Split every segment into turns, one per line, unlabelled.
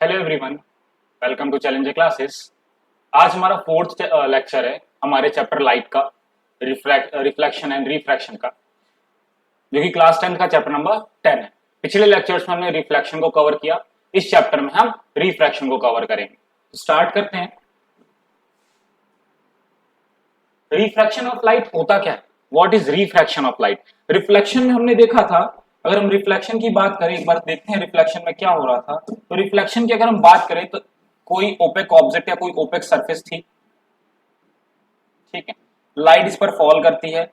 Hello everyone, welcome to Challenger Classes. आज हमारा fourth lecture है हमारे चैप्टर लाइट का, रिफ्लेक्शन एंड रिफ्रैक्शन का, जो कि क्लास 10 का चैप्टर नंबर 10 है। पिछले लेक्चर्स में हमने रिफ्लेक्शन को कवर किया, इस चैप्टर में हम रिफ्रैक्शन को कवर करेंगे। तो स्टार्ट करते हैं। रिफ्रैक्शन ऑफ लाइट होता क्या है? What is refraction of light? Reflection में हमने देखा था, अगर हम रिफ्लेक्शन की बात करें, एक बार देखते हैं रिफ्लेक्शन में क्या हो रहा था। तो रिफ्लेक्शन की अगर हम बात करें तो कोई ओपेक ऑब्जेक्ट या कोई ओपेक सरफेस थी, ठीक है, लाइट इस पर फॉल करती है,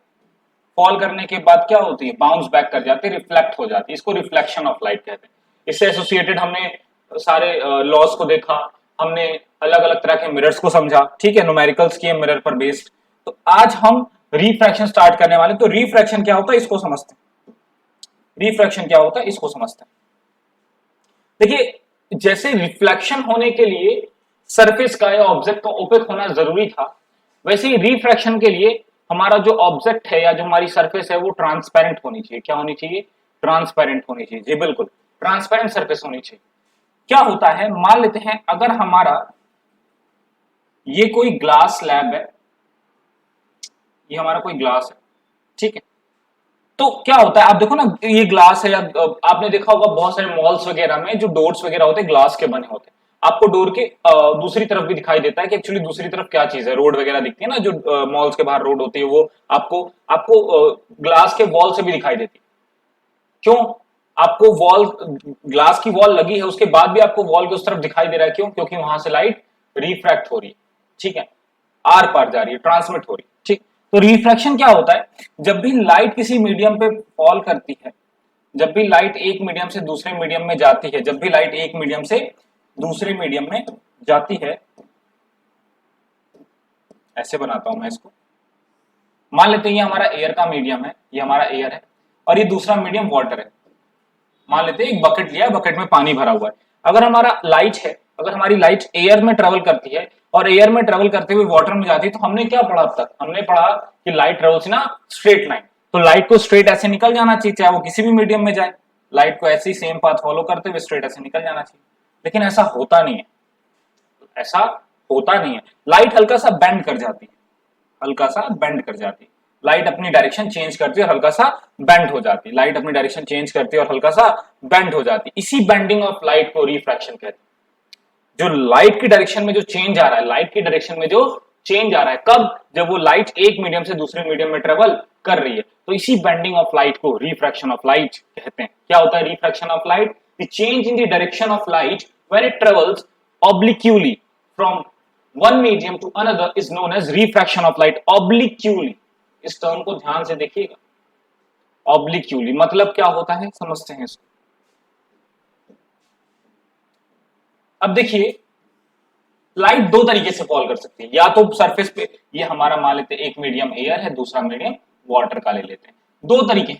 फॉल करने के बाद क्या होती है, बाउंस बैक कर जाती है, रिफ्लेक्ट हो जाती है, इसको रिफ्लेक्शन ऑफ लाइट कहते हैं। इससे एसोसिएटेड हमने सारे लॉज को देखा, हमने अलग अलग तरह के मिरर्स को समझा, ठीक है, न्यूमेरिकल्स किए मिरर पर बेस्ड। तो आज हम रिफ्रैक्शन स्टार्ट करने वाले। तो रिफ्रैक्शन क्या होता है इसको समझते हैं। रिफ्रैक्शन क्या होता है इसको समझते हैं। देखिए, जैसे रिफ्लेक्शन होने के लिए सरफेस का या ऑब्जेक्ट का ओपेक होना जरूरी था, वैसे ही रिफ्रैक्शन के लिए हमारा जो ऑब्जेक्ट है या जो हमारी सरफेस है वो ट्रांसपेरेंट होनी चाहिए। क्या होनी चाहिए? ट्रांसपेरेंट होनी चाहिए। जी बिल्कुल, ट्रांसपेरेंट सरफेस होनी चाहिए। क्या होता है, मान लेते हैं अगर हमारा ये कोई ग्लास स्लैब है, ये हमारा कोई ग्लास है, ठीक है, तो क्या होता है, आप देखो ना, ये ग्लास है, या आपने देखा होगा बहुत सारे मॉल्स वगैरह में जो डोर्स वगैरह होते हैं ग्लास के बने होते हैं। आपको डोर के दूसरी तरफ भी दिखाई देता है कि एक्चुअली दूसरी तरफ क्या चीज है, रोड वगैरह दिखती है ना, जो मॉल्स के बाहर रोड होती है, वो आपको आपको ग्लास के वॉल से भी दिखाई देती है। क्यों? आपको वॉल, ग्लास की वॉल लगी है, उसके बाद भी आपको वॉल के उस तरफ दिखाई दे रहा है। क्यों? क्योंकि वहां से लाइट रिफ्रैक्ट हो रही है, ठीक है, आर पार जा रही है, ट्रांसमिट हो रही है, ठीक। तो रिफ्रैक्शन क्या होता है? जब भी लाइट किसी मीडियम पे फॉल करती है, जब भी लाइट एक मीडियम से दूसरे मीडियम में जाती है, जब भी लाइट एक मीडियम से दूसरे मीडियम में जाती है, ऐसे बनाता हूं मैं इसको। मान लेते हैं ये हमारा एयर का मीडियम है, ये हमारा एयर है, और ये दूसरा मीडियम वाटर है। मान लेते हैं एक बकेट लिया, बकेट में पानी भरा हुआ है। अगर हमारा लाइट है, अगर हमारी लाइट एयर में ट्रेवल करती है और एयर में ट्रेवल करते हुए वाटर में जाती है, तो हमने क्या पढ़ा अब तक? हमने पढ़ा कि light travels in straight line. तो लाइट को स्ट्रेट ऐसे निकल जाना चाहिए, चाहे वो किसी भी मीडियम में जाए, लाइट को ऐसे ही सेम पाथ फॉलो करते हुए स्ट्रेट ऐसे निकल जाना चाहिए। लेकिन ऐसा होता नहीं है, ऐसा होता नहीं है। लाइट हल्का सा बेंड कर जाती है, हल्का सा बेंड कर जाती है, लाइट अपनी डायरेक्शन चेंज करती है और हल्का सा बेंड हो जाती है, लाइट अपनी डायरेक्शन चेंज करती है और हल्का सा बेंड हो जाती है। इसी बेंडिंग ऑफ लाइट को रिफ्रैक्शन कहते हैं। जो लाइट की डायरेक्शन में जो चेंज आ रहा है, लाइट की डायरेक्शन में जो चेंज आ रहा है, कब? जब वो लाइट एक मीडियम से दूसरे मीडियम में ट्रेवल कर रही है। तो इसी बेंडिंग ऑफ लाइट को रिफ्रैक्शन ऑफ लाइट कहते हैं। क्या होता है refraction of light? The change in the direction of light when it travels obliquely from one medium to another is known as refraction of light. Obliquely, इस term को ध्यान से देखिएगा। ऑब्लिक्यूली मतलब क्या होता है, समझते हैं इसको। अब देखिए, लाइट दो तरीके से फॉल कर सकती है, या तो सरफेस पे, ये हमारा मान लेते हैं एक मीडियम एयर है, दूसरा मीडियम वाटर का ले लेते हैं, दो तरीके।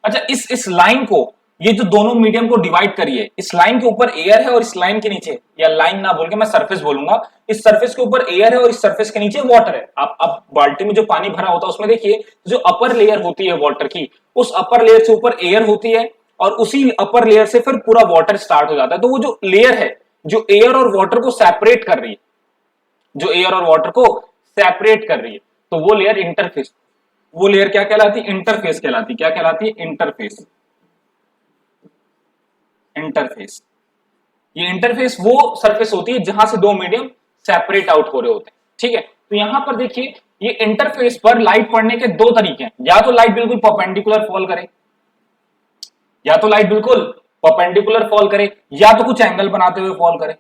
अच्छा, इस लाइन को, ये जो दोनों मीडियम को डिवाइड करिए, इस लाइन के ऊपर एयर है और इस लाइन के नीचे, या लाइन ना बोल के मैं सरफेस बोलूंगा, इस सरफेस के ऊपर एयर है और इस सरफेस के नीचे वाटर है। आप बाल्टी में जो पानी भरा होता है उसमें देखिए, जो अपर लेयर होती है वाटर की, उस अपर लेयर से ऊपर एयर होती है और उसी अपर लेयर से फिर पूरा वाटर स्टार्ट हो जाता है। तो वो जो लेयर है, जो एयर और वाटर को सेपरेट कर रही है, जो एयर और वाटर को सेपरेट कर रही है, तो वो लेयर इंटरफेस, वो लेयर क्या कहलाती है? इंटरफेस कहलाती है। क्या कहलाती है? इंटरफेस। इंटरफेस, ये इंटरफेस वो सरफेस होती है जहां से दो मीडियम सेपरेट आउट हो रहे होते हैं, ठीक है। तो यहां पर देखिए, ये इंटरफेस पर लाइट पड़ने के दो तरीके हैं। या तो लाइट बिल्कुल परपेंडिकुलर फॉल करे, या तो लाइट बिल्कुल परपेंडिकुलर फॉल करे, या तो कुछ एंगल बनाते हुए फॉल करे,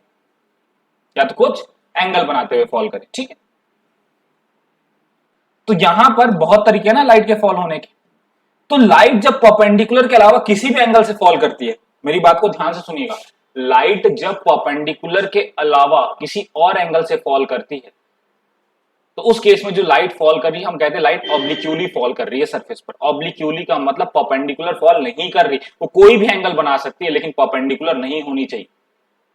या तो कुछ एंगल बनाते हुए फॉल करे, ठीक है। तो यहां पर बहुत तरीके हैं ना लाइट के फॉल होने के। तो लाइट जब परपेंडिकुलर के अलावा किसी भी एंगल से फॉल करती है, मेरी बात को ध्यान से सुनिएगा, लाइट जब परपेंडिकुलर के अलावा किसी और एंगल से फॉल करती है, तो उस केस में जो लाइट फॉल कर रही है, हम कहते हैं लाइट ऑब्लिक्यूली फॉल कर रही है सरफेस पर। ऑब्लिक्यूली का मतलब परपेंडिकुलर फॉल नहीं कर रही, वो कोई भी एंगल बना सकती है लेकिन परपेंडिकुलर नहीं होनी चाहिए,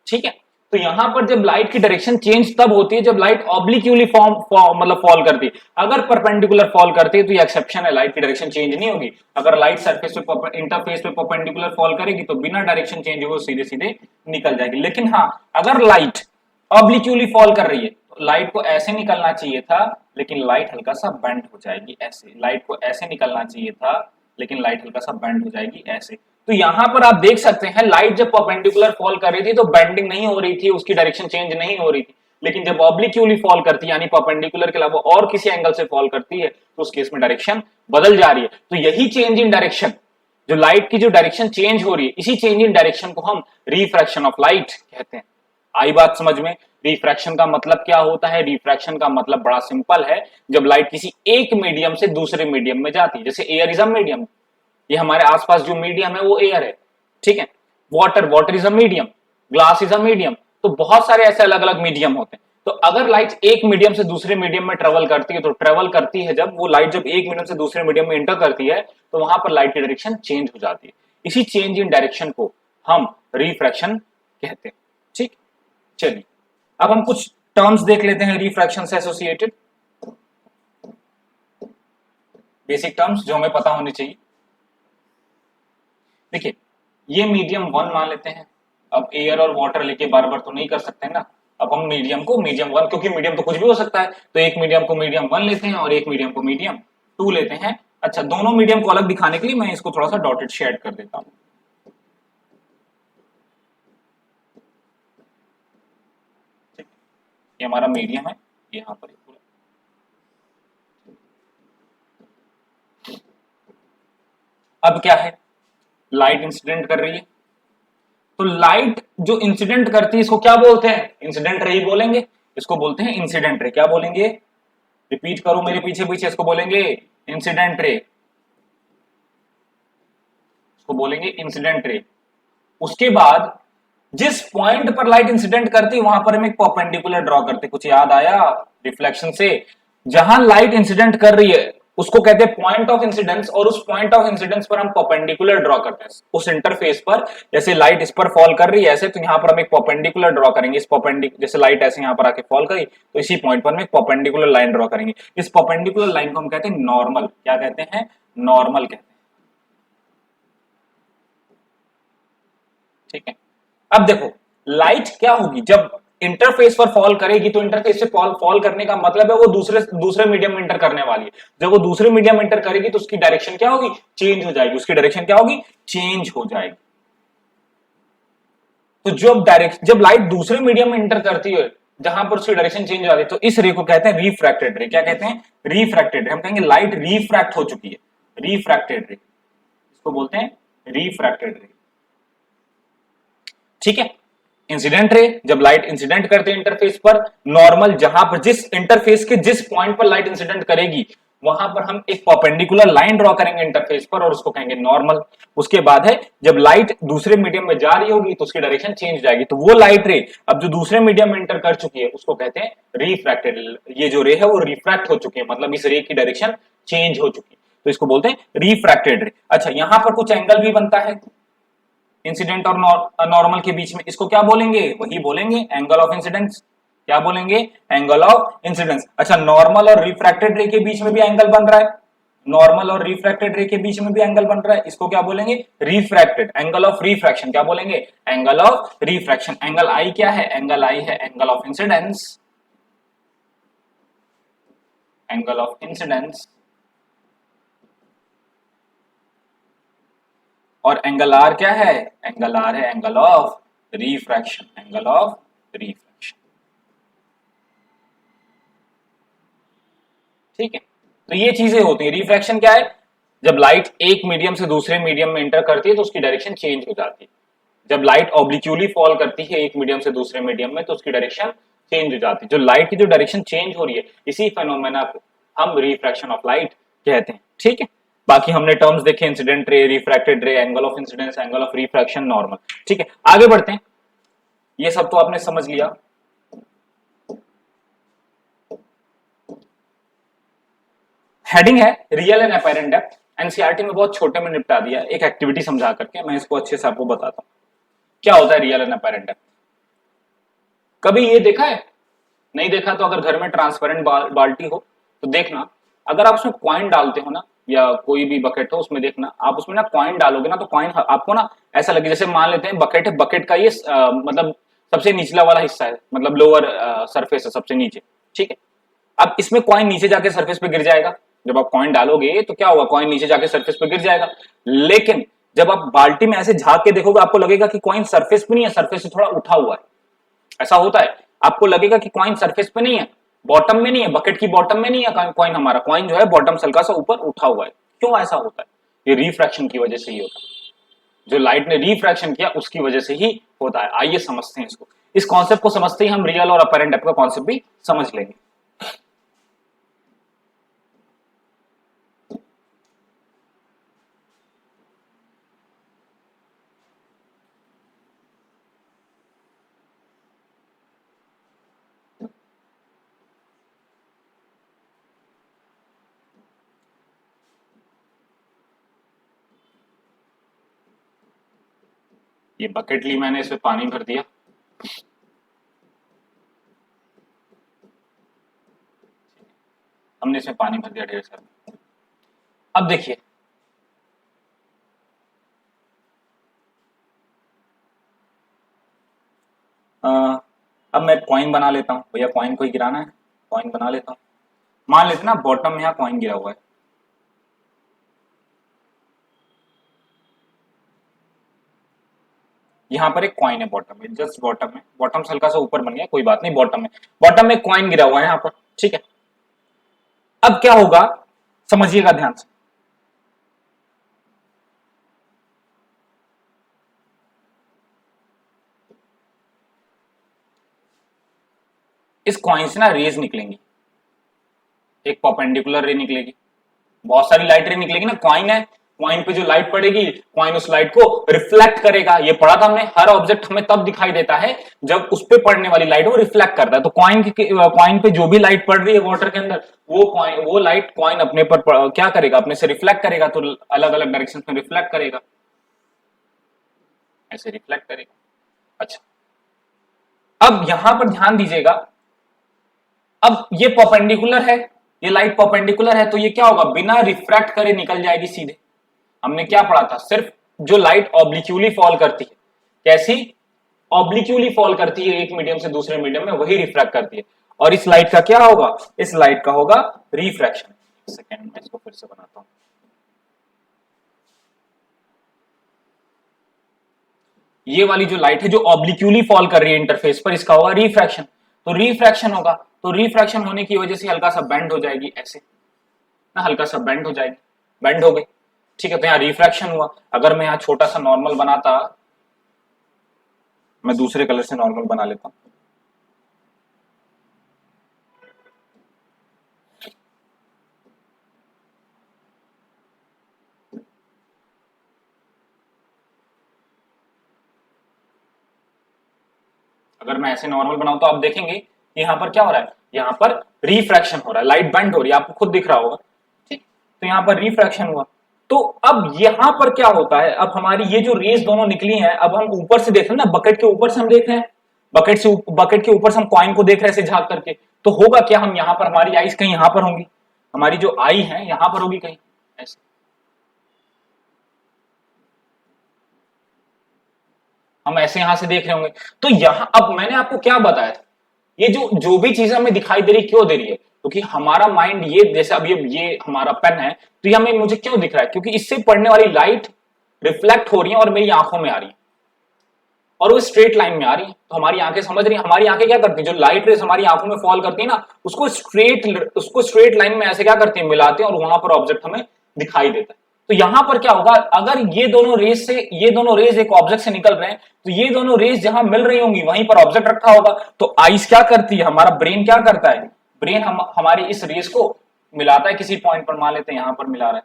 ठीक है। तो तो यहां पर जब लाइट की डायरेक्शन चेंज तब होती है जब लाइट ऑब्लिक्यूली मतलब फॉल करती है। अगर परपेंडिकुलर फॉल करती है तो ये एक्सेप्शन है, लाइट की डायरेक्शन चेंज नहीं होगी। अगर लाइट सरफेस पे इंटरफेस पे परपेंडिकुलर फॉल करेगी तो बिना डायरेक्शन चेंज हुए सीधे सीधे निकल जाएगी। लेकिन हाँ, अगर लाइट ऑब्लिक्यूली फॉल कर रही है तो लाइट को ऐसे निकलना चाहिए था, लेकिन लाइट हल्का सा बेंड हो जाएगी ऐसे। लाइट को ऐसे निकलना चाहिए था लेकिन लाइट हल्का सा बेंड हो जाएगी ऐसे। तो यहां पर आप देख सकते हैं लाइट जब परपेंडिकुलर फॉल कर रही थी तो बेंडिंग नहीं हो रही थी, उसकी डायरेक्शन चेंज नहीं हो रही थी। लेकिन जब ऑब्लिक्यूली फॉल करती है यानी परपेंडिकुलर के अलावा और किसी एंगल से फॉल करती है तो उस केस में डायरेक्शन बदल जा रही है। तो यही चेंज इन डायरेक्शन, जो लाइट की जो डायरेक्शन चेंज हो रही है, इसी चेंज इन डायरेक्शन को हम रिफ्रैक्शन ऑफ लाइट कहते हैं। आई बात समझ में? रिफ्रैक्शन का मतलब क्या होता है? रिफ्रैक्शन का मतलब बड़ा सिंपल है, जब लाइट किसी एक मीडियम से दूसरे मीडियम में जाती है। जैसे एयर इज अ मीडियम, ये हमारे आसपास जो मीडियम है वो एयर है, ठीक है। Water is a medium, glass is a medium. तो बहुत सारे ऐसे अलग अलग मीडियम होते हैं। तो अगर लाइट एक मीडियम से दूसरे मीडियम में ट्रेवल करती है तो ट्रेवल करती है जब वो लाइट जब एक मीडियम से दूसरे मीडियम में एंटर करती है तो वहां पर लाइट की डायरेक्शन चेंज हो जाती है। इसी चेंज इन डायरेक्शन को हम रिफ्रैक्शन कहते हैं, ठीक। चलिए अब हम कुछ टर्म्स देख लेते हैं रिफ्रैक्शन से एसोसिएटेड, बेसिक टर्म्स जो हमें पता होनी चाहिए। देखिए, ये मीडियम वन मान लेते हैं। अब एयर और वाटर लेके बार बार तो नहीं कर सकते ना, अब हम मीडियम को मीडियम वन, क्योंकि मीडियम तो कुछ भी हो सकता है, तो एक मीडियम को मीडियम वन लेते हैं और एक मीडियम को मीडियम टू लेते हैं। अच्छा, दोनों मीडियम को अलग दिखाने के लिए मैं इसको थोड़ा सा डॉटेड शेड कर देता हूं। ये हमारा मीडियम है, यहां पर पूरा। अब क्या है, लाइट इंसिडेंट कर रही है, तो लाइट जो इंसिडेंट करती है इसको क्या बोलते हैं? इंसिडेंट रे ही बोलेंगे। इसको बोलते हैं इंसिडेंट रे। क्या बोलेंगे? रिपीट करो मेरे पीछे पीछे, इसको बोलेंगे इंसिडेंट रे। इसको बोलेंगे इंसिडेंट रे। उसके बाद जिस पॉइंट पर लाइट इंसिडेंट करती है वहां पर हम एक परपेंडिकुलर ड्रॉ करते, कुछ याद आया रिफ्लेक्शन से? जहां लाइट इंसिडेंट कर रही है उसको कहते हैं पॉइंट ऑफ इंसिडेंस, और उस पॉइंट ऑफ इंसिडेंस पर हम परपेंडिकुलर ड्रॉ करते हैं उस इंटरफेस पर। जैसे लाइट इस पर फॉल कर रही है ऐसे, तो यहां पर हम एक परपेंडिकुलर ड्रॉ करेंगे। इस परपेंडिकुलर, जैसे लाइट ऐसे यहां पर आके फॉल करी तो इसी पॉइंट पर हम एक परपेंडिकुलर लाइन ड्रॉ करेंगे। इस परपेंडिकुलर लाइन को हम कहते हैं नॉर्मल। क्या कहते हैं? नॉर्मल कहते हैं, ठीक है। अब देखो, लाइट क्या होगी जब इंटरफेस पर फॉल करेगी, तो इंटरफेस से फॉल करने का मतलब है वो दूसरे दूसरे मीडियम में इंटर करने वाली है। जब वो दूसरे मीडियम में इंटर करेगी तो उसकी डायरेक्शन क्या होगी? चेंज हो जाएगी। उसकी डायरेक्शन क्या होगी? चेंज हो जाएगी। तो जब लाइट दूसरे मीडियम में इंटर करती है जहां पर उसकी डायरेक्शन चेंज हो जाती है, तो इस रे को कहते हैं रिफ्रैक्टेड रे। क्या कहते हैं? रिफ्रैक्टेड रे। हम कहेंगे लाइट रिफ्रैक्ट हो चुकी है, रिफ्रैक्टेड रे, इसको बोलते हैं रिफ्रैक्टेड रे, ठीक है। इंसिडेंट रे, जब लाइट इंसिडेंट करते हैं इंटरफेस पर। नॉर्मल, जहां पर जिस इंटरफेस के जिस पॉइंट पर लाइट इंसिडेंट करेगी वहां पर हम एक परपेंडिकुलर लाइन ड्रॉ करेंगे इंटरफेस पर और उसको कहेंगे नॉर्मल। उसके बाद है जब लाइट दूसरे मीडियम में जा रही होगी तो उसकी डायरेक्शन चेंज हो जाएगी, तो वो लाइट रे अब जो दूसरे मीडियम में इंटर कर चुकी है उसको कहते हैं रिफ्रैक्टेड। ये जो रे है वो रिफ्रैक्ट हो चुकी है, मतलब इस रे की डायरेक्शन चेंज हो चुकी है, तो इसको बोलते हैं रिफ्रैक्टेड रे। अच्छा, यहां पर कुछ एंगल भी बनता है इंसिडेंट और नॉर्मल के बीच में, इसको क्या बोलेंगे? वही बोलेंगे एंगल ऑफ इंसिडेंस। क्या बोलेंगे? Angle of incidence. अच्छा, नॉर्मल और रिफ्रैक्टेड रे के बीच में भी एंगल बन रहा है, नॉर्मल और रिफ्रैक्टेड रे के बीच में भी एंगल बन रहा है, इसको क्या बोलेंगे? Refracted, angle of refraction. क्या बोलेंगे? Angle of refraction. एंगल आई क्या है? एंगल आई है angle of incidence, angle of incidence. और एंगल आर क्या है? एंगल आर है angle of refraction, angle of refraction, ठीक है। तो ये चीजें होती है। रिफ्रैक्शन क्या है? जब लाइट एक मीडियम से दूसरे मीडियम में एंटर करती है तो उसकी डायरेक्शन चेंज हो जाती है। जब लाइट ऑब्लिक्यूली फॉल करती है एक मीडियम से दूसरे मीडियम में तो उसकी डायरेक्शन चेंज हो जाती है। जो लाइट की जो डायरेक्शन चेंज हो रही है, इसी फेनोमेना को हम रिफ्रैक्शन ऑफ लाइट कहते हैं, ठीक है। बाकी हमने टर्म्स देखे, इंसिडेंट रे, रिफ्रैक्टेड रे, angle of incidence, angle of refraction, normal, ठीक है। आगे बढ़ते हैं, ये सब तो आपने समझ लिया। हेडिंग है real and apparent depth. NCERT में बहुत छोटे में निपटा दिया, एक एक्टिविटी समझा करके मैं इसको अच्छे से आपको बताता हूं क्या होता है रियल एंड अपेरेंट डेप्थ। कभी ये देखा है? नहीं देखा तो अगर घर में ट्रांसपेरेंट बाल्टी हो तो देखना, अगर आप उसमें कॉइन डालते हो ना, या कोई भी बकेट हो उसमें देखना, आप उसमें ना कॉइन डालोगे ना तो कॉइन आपको ना ऐसा लगे जैसे मान लेते हैं बकेट है, बकेट का ये मतलब सबसे निचला वाला हिस्सा है, मतलब लोअर सरफेस है सबसे नीचे, ठीक है। अब इसमें कॉइन नीचे जाके सरफेस पे गिर जाएगा, जब आप कॉइन डालोगे तो क्या होगा, कॉइन नीचे जाके सरफेस पे गिर जाएगा। लेकिन जब आप बाल्टी में ऐसे झांक के देखोगे आपको लगेगा कि कॉइन सरफेस पे नहीं है, सरफेस से थोड़ा उठा हुआ है। ऐसा होता है, आपको लगेगा कि कॉइन सरफेस पे नहीं है, बॉटम में नहीं है, बकेट की बॉटम में नहीं है कॉइन, हमारा कॉइन जो है बॉटम से हल्का सा ऊपर उठा हुआ है। क्यों ऐसा होता है? ये रिफ्रैक्शन की वजह से ही होता है, जो लाइट ने रिफ्रैक्शन किया उसकी वजह से ही होता है। आइए समझते हैं इसको, इस कॉन्सेप्ट को समझते ही हम रियल और अपरेंट डेप्थ का कॉन्सेप्ट भी समझ लेंगे। ये बकेट ली मैंने, इसमें पानी भर दिया, हमने इसमें पानी भर दिया ढेर सारा। अब देखिए, अब मैं कॉइन बना लेता हूं, भैया कॉइन को ही गिराना है, कॉइन बना लेता हूं। मान लेते ना बॉटम में यहाँ कॉइन गिरा हुआ है, यहाँ पर एक कॉइन है बॉटम में, जस्ट बॉटम में, बॉटम से हल्का सा ऊपर बन गया, कोई बात नहीं, बॉटम में कॉइन गिरा हुआ है यहाँ पर, ठीक है। अब क्या होगा, समझिएगा ध्यान से, इस कॉइन से ना रेज निकलेंगी, एक परपेंडिकुलर रे निकलेगी, बहुत सारी लाइट रे निकलेगी ना, कॉइन है, कॉइन पे जो लाइट पड़ेगी, कॉइन उस लाइट को रिफ्लेक्ट करेगा। ये पढ़ा था हमने, हर ऑब्जेक्ट हमें तब दिखाई देता है जब उस पे पड़ने वाली लाइट वो रिफ्लेक्ट करता है। तो कॉइन पे जो भी लाइट पड़ रही है वाटर के अंदर, वो लाइट कॉइन अपने पर क्या करेगा, अपने से रिफ्लेक्ट करेगा, तो अलग अलग डायरेक्शन में रिफ्लेक्ट करेगा, ऐसे रिफ्लेक्ट करेगा। अच्छा, अब यहां पर ध्यान दीजिएगा, अब ये परपेंडिकुलर है, ये लाइट परपेंडिकुलर है, तो ये क्या होगा, बिना रिफ्रैक्ट करे निकल जाएगी सीधे। हमने क्या पढ़ा था, सिर्फ जो लाइट ऑब्लिक्यूली फॉल करती है, कैसी ऑब्लिक्यूली फॉल करती है एक मीडियम से दूसरे मीडियम में, वही रिफ्रैक्ट करती है। और इस लाइट का क्या होगा, इस लाइट का होगा रिफ्रैक्शन। सेकेंड में इसको फिर से बनाता हूं, ये वाली जो लाइट है जो ऑब्लिक्यूली फॉल कर रही है इंटरफेस पर, इसका होगा रिफ्रैक्शन। तो रिफ्रैक्शन होगा, तो रिफ्रैक्शन होने की वजह से हल्का सा बेंड हो जाएगी, ऐसे ना, हल्का सा बेंड हो जाएगी, बेंड हो गई, ठीक है। तो यहाँ रिफ्रैक्शन हुआ। अगर मैं यहाँ छोटा सा नॉर्मल बनाता, मैं दूसरे कलर से नॉर्मल बना लेता हूं, अगर मैं ऐसे नॉर्मल बनाऊं तो आप देखेंगे यहाँ पर क्या हो रहा है, यहाँ पर रिफ्रैक्शन हो रहा है, लाइट बेंड हो रही है, आपको खुद दिख रहा होगा, ठीक। तो यहाँ पर रिफ्रैक्शन हुआ। तो अब यहाँ पर क्या होता है, अब हमारी ये जो रेज दोनों निकली हैं, अब हम ऊपर से देख रहे हैं ना, बकेट के ऊपर से हम देख रहे हैं, बकेट के ऊपर से हम कॉइन को देख रहे हैं ऐसे झांक करके। तो होगा क्या, हम यहाँ पर, हमारी आईज कहीं यहाँ पर होंगी, हमारी जो आई है यहाँ पर होगी कहीं ऐसे, हम ऐसे यहां से देख रहे होंगे। तो यहां, अब मैंने आपको क्या बताया था, ये जो भी चीज हमें दिखाई दे रही, क्यों दे रही है, क्योंकि हमारा माइंड ये, जैसे अब ये हमारा पेन है, तो ये हमें, मुझे क्यों दिख रहा है, क्योंकि इससे पड़ने वाली लाइट रिफ्लेक्ट हो रही है और मेरी आंखों में आ रही है, और वो स्ट्रेट लाइन में आ रही है। तो हमारी आंखें समझ रही है, हमारी आंखें क्या करती है, जो लाइट रेस हमारी आंखों में फॉल करती है ना, उसको स्ट्रेट लाइन में ऐसे क्या करती है, मिलाते हैं, और वहां पर ऑब्जेक्ट हमें दिखाई देता है। तो यहां पर क्या होगा, अगर ये दोनों रेस एक ऑब्जेक्ट से निकल रहे हैं, तो ये दोनों रेस जहां मिल रही होंगी वहीं पर ऑब्जेक्ट रखा होगा। तो आइस क्या करती है, हमारा ब्रेन क्या करता है, ब्रेन हमारी इस रेस को मिलाता है किसी पॉइंट पर, मान लेते हैं यहां पर मिला रहा है,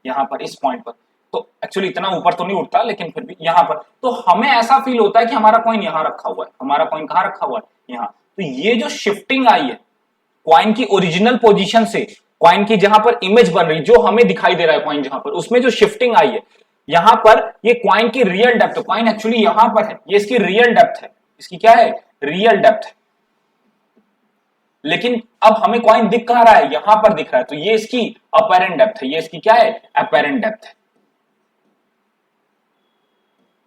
यहां पर इस पॉइंट पर। तो एक्चुअली इतना ऊपर तो नहीं उठता, लेकिन फिर भी यहां पर, तो हमें ऐसा फील होता है कि हमारा कॉइन यहां रखा हुआ है, हमारा कॉइन कहां रखा हुआ है, यहां। तो ये जो शिफ्टिंग आई है कॉइन की ओरिजिनल पोजीशन से, कॉइन की जहां पर इमेज बन रही, जो हमें दिखाई दे रहा है कॉइन जहां पर, उसमें जो शिफ्टिंग आई है, यहां पर ये कॉइन की रियल डेप्थ, कॉइन एक्चुअली यहां पर है, ये इसकी रियल डेप्थ है, इसकी क्या है, रियल डेप्थ है। लेकिन अब हमें कॉइन दिख कहां रहा है, यहां पर दिख रहा है, तो ये इसकी अपेरेंट डेप्थ है, ये इसकी क्या है, अपेरेंट डेप्थ है,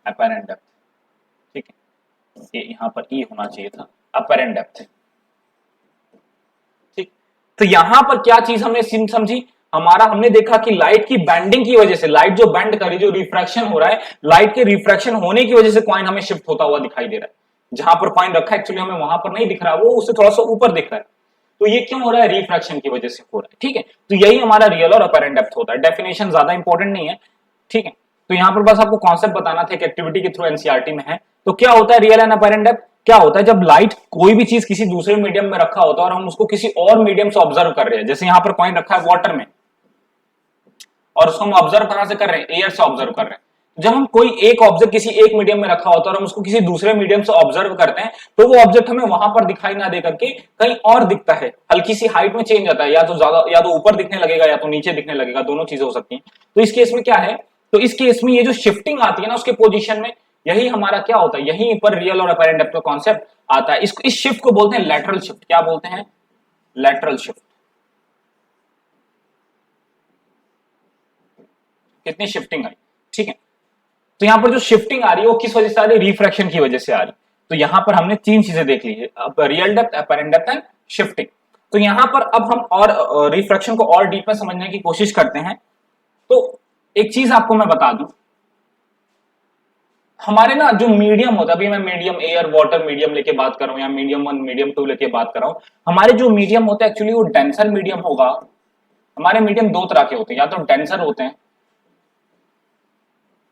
अपेरेंट डेप्थ। ठीक है, ये यहां पर ई होना चाहिए था, अपेरेंट डेप्थ है। ठीक, तो यहां पर क्या चीज हमने समझी, हमारा हमने देखा कि लाइट की बैंडिंग की वजह से, लाइट जो बैंड करी, जो रिफ्रैक्शन हो रहा है, लाइट के रिफ्रैक्शन होने की वजह से कॉइन हमें शिफ्ट होता हुआ दिखाई दे रहा है। जहां पर कॉइन रखा है एक्चुअली हमें वहां पर नहीं दिख रहा, वो उससे थोड़ा सा ऊपर दिख रहा है, तो ये क्यों हो रहा है, रिफ्रैक्शन की वजह से हो रहा है। ठीक है, तो यही हमारा रियल और अपेरेंट डेप्थ होता है। डेफिनेशन ज्यादा इंपॉर्टेंट नहीं है, ठीक है। तो यहां पर बस आपको कॉन्सेप्ट बताना था, एक एक्टिविटी के थ्रू एनसीईआरटी में है। तो क्या होता है रियल एंड अपेरेंट डेप्थ, क्या होता है जब लाइट कोई भी चीज किसी दूसरे मीडियम में रखा होता है और हम उसको किसी और मीडियम से ऑब्जर्व कर रहे हैं, जैसे यहां पर कॉइन रखा है वाटर में, और उसको हम ऑब्जर्व कहां से कर रहे हैं, एयर से ऑब्जर्व कर रहे हैं। जब हम कोई एक ऑब्जेक्ट किसी एक मीडियम में रखा होता है और हम उसको किसी दूसरे मीडियम से ऑब्जर्व करते हैं, तो वो ऑब्जेक्ट हमें वहां पर दिखाई ना दे करके कहीं और दिखता है, हल्की सी हाइट में चेंज आता है, या तो ज्यादा, या तो ऊपर दिखने लगेगा या तो नीचे दिखने लगेगा, दोनों चीजें हो सकती हैं। तो इस केस में क्या है, तो इस केस में ये जो शिफ्टिंग आती है ना उसके पोजीशन में, यही हमारा क्या होता है, यहीं पर रियल और अपेरेंट डेप्थ का कॉन्सेप्ट आता है। इस शिफ्ट को बोलते हैं लैटरल शिफ्ट। क्या बोलते हैं, लैटरल शिफ्ट। कितनी शिफ्टिंग आई, ठीक है। तो यहां पर जो शिफ्टिंग आ रही है वो किस वजह से आ रही है, रिफ्रैक्शन की वजह से आ रही है। तो यहां पर हमने तीन चीजें देख ली है, real depth, apparent depth and shifting. तो यहां पर अब हम और रिफ्रैक्शन को और डीप में समझने की कोशिश करते हैं। तो एक चीज आपको मैं बता दूं, हमारे ना जो मीडियम होता है, अभी मैं मीडियम एयर वाटर मीडियम लेके बात कर रहा हूं, या मीडियम 1 मीडियम 2 लेके बात कर रहा हूं, हमारे जो मीडियम होता है एक्चुअली वो डेंसर मीडियम होगा। हमारे मीडियम दो तरह के होते हैं, या तो डेंसर होते हैं,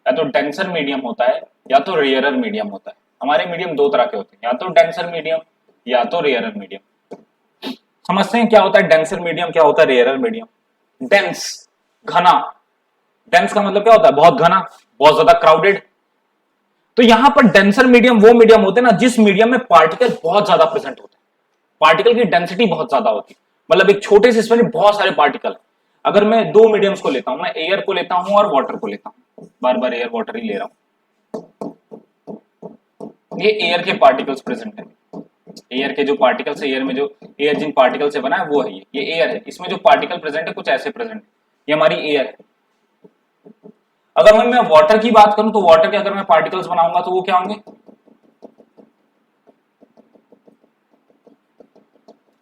या तो डेंसर मीडियम होता है, या तो रेयरर मीडियम होता है। हमारे मीडियम दो तरह के होते हैं, या तो डेंसर मीडियम या तो रेयरर मीडियम। समझते हैं क्या होता है डेंसर मीडियम, क्या होता है रेयरर मीडियम। डेंस, घना, डेंस का मतलब क्या होता है, बहुत घना, बहुत ज्यादा क्राउडेड। तो यहां पर डेंसर मीडियम वो मीडियम होते हैं ना जिस मीडियम में पार्टिकल बहुत ज्यादा प्रेजेंट होते हैं, पार्टिकल की डेंसिटी बहुत ज्यादा होती है, मतलब एक छोटे से स्पेस में बहुत सारे पार्टिकल। अगर मैं दो मीडियम्स को लेता हूं, मैं एयर को लेता हूं और वाटर को लेता हूं, बार बार एयर वाटर ही ले रहा हूं, ये एयर के पार्टिकल्स प्रेजेंट है। एयर के जो पार्टिकल्स है, एयर में जो एयर जिन पार्टिकल से बना है वो है ये एयर है। इसमें जो पार्टिकल प्रेजेंट है कुछ ऐसे प्रेजेंट है, ये हमारी एयर है। अगर मैं वाटर की बात करूं तो वाटर के अगर मैं पार्टिकल्स बनाऊंगा तो वो क्या होंगे,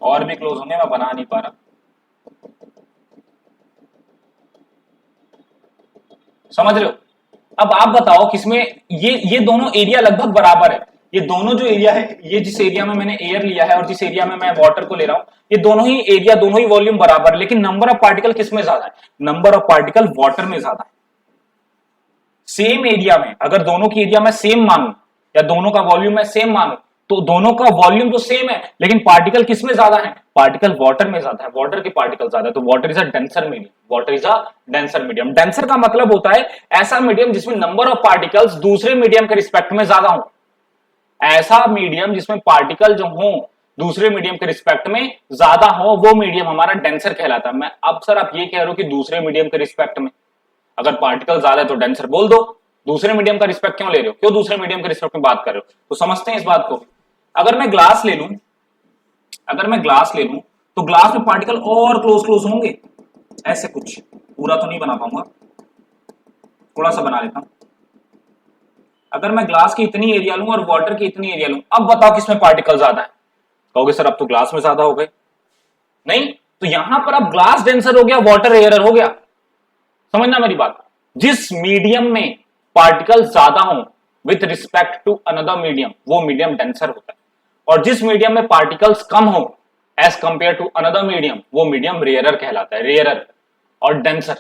और भी क्लोज होंगे, मैं बना नहीं पा रहा। समझ रहे हो। अब आप बताओ किसमें ये दोनों एरिया लगभग बराबर है। ये दोनों जो एरिया है, ये जिस एरिया में मैंने एयर लिया है और जिस एरिया में मैं वाटर को ले रहा हूं, ये दोनों ही एरिया, दोनों ही वॉल्यूम बराबर, लेकिन नंबर ऑफ पार्टिकल किसमें ज्यादा है, नंबर ऑफ पार्टिकल वाटर में ज्यादा है। सेम एरिया में अगर दोनों की एरिया में सेम मानू या दोनों का वॉल्यूम में सेम मानू, तो दोनों का वॉल्यूम तो सेम है, लेकिन पार्टिकल किसमें ज्यादा है, पार्टिकल वाटर में ज्यादा है, वाटर के पार्टिकल ज्यादा है। तो water is a denser medium, water is a denser medium. Denser का मतलब होता है ऐसा मीडियम जिसमें नंबर ऑफ पार्टिकल्स दूसरे मीडियम के रिस्पेक्ट में ज्यादा हो, ऐसा मीडियम जिसमें पार्टिकल जो हो दूसरे मीडियम के रिस्पेक्ट में ज्यादा हो, वो मीडियम हमारा डेंसर कहलाता है। मैं अब सर आप ये कह रहे हो कि दूसरे मीडियम के रिस्पेक्ट में अगर पार्टिकल ज्यादा है तो डेंसर बोल दो, दूसरे मीडियम का रिस्पेक्ट क्यों ले रहे हो, क्यों दूसरे मीडियम के रिस्पेक्ट में बात कर रहे हो। तो समझते हैं इस बात को। अगर मैं ग्लास ले लूं, अगर मैं ग्लास ले लूं तो ग्लास में पार्टिकल और क्लोज क्लोज होंगे, ऐसे कुछ, पूरा तो नहीं बना पाऊंगा, थोड़ा सा बना लेता हूं। अगर मैं ग्लास की इतनी एरिया लूं और वाटर की इतनी एरिया लूं, अब बताओ किसमें पार्टिकल ज्यादा है, कहोगे सर अब तो ग्लास में ज्यादा हो गए। नहीं, तो यहां पर अब ग्लास डेंसर हो गया, वाटर रेयरर हो गया। समझना मेरी बात, जिस मीडियम में पार्टिकल ज्यादा हो with respect to another medium, वो मीडियम डेंसर होता है, और जिस मीडियम में पार्टिकल्स कम हो as compare to another medium, वो मीडियम रेयरर कहलाता है। रेयरर और डेंसर,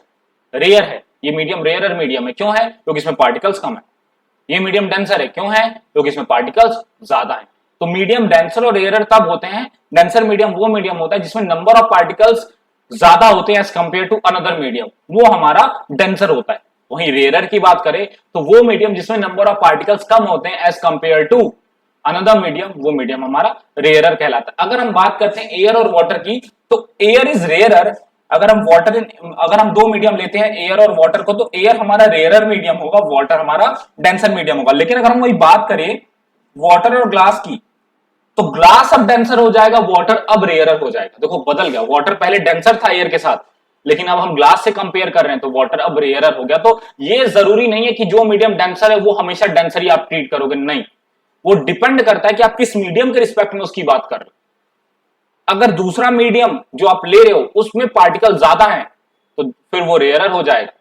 रेयर है ये मीडियम, रेयरर मीडियम है, क्यों है, क्योंकि इसमें पार्टिकल्स कम है। ये मीडियम डेंसर है, क्यों है, क्योंकि इसमें पार्टिकल्स ज्यादा है। तो मीडियम डेंसर और रेयरर तब होते हैं, डेंसर मीडियम वो मीडियम होता है जिसमें नंबर ऑफ पार्टिकल्स ज्यादा होते हैं as compare to another medium, वो हमारा डेंसर होता है। वहीं रेयरर की बात करें तो वो मीडियम जिसमें नंबर ऑफ पार्टिकल्स कम होते हैं as compare to another medium, वो मीडियम हमारा रेयरर कहलाता है। अगर हम बात करते हैं एयर और वाटर की, तो एयर इज रेयरर अगर हम दो मीडियम लेते हैं एयर और वाटर को, तो एयर हमारा रेयरर मीडियम होगा, वाटर हमारा डेंसर मीडियम होगा। लेकिन अगर हम वही बात करें वाटर और ग्लास की, तो ग्लास अब डेंसर हो जाएगा, वाटर अब रेयरर हो जाएगा। देखो बदल गया, वाटर पहले डेंसर था एयर के साथ, लेकिन अब हम ग्लास से कंपेयर कर रहे हैं तो वाटर अब रेयरर हो गया। तो ये जरूरी नहीं है कि जो मीडियम डेंसर है वो हमेशा डेंसर ही आप ट्रीट करोगे, नहीं, वो डिपेंड करता है कि आप किस मीडियम के रिस्पेक्ट में उसकी बात कर रहे हो। अगर दूसरा मीडियम जो आप ले रहे हो उसमें पार्टिकल ज्यादा है तो फिर वो रेयरर हो जाएगा,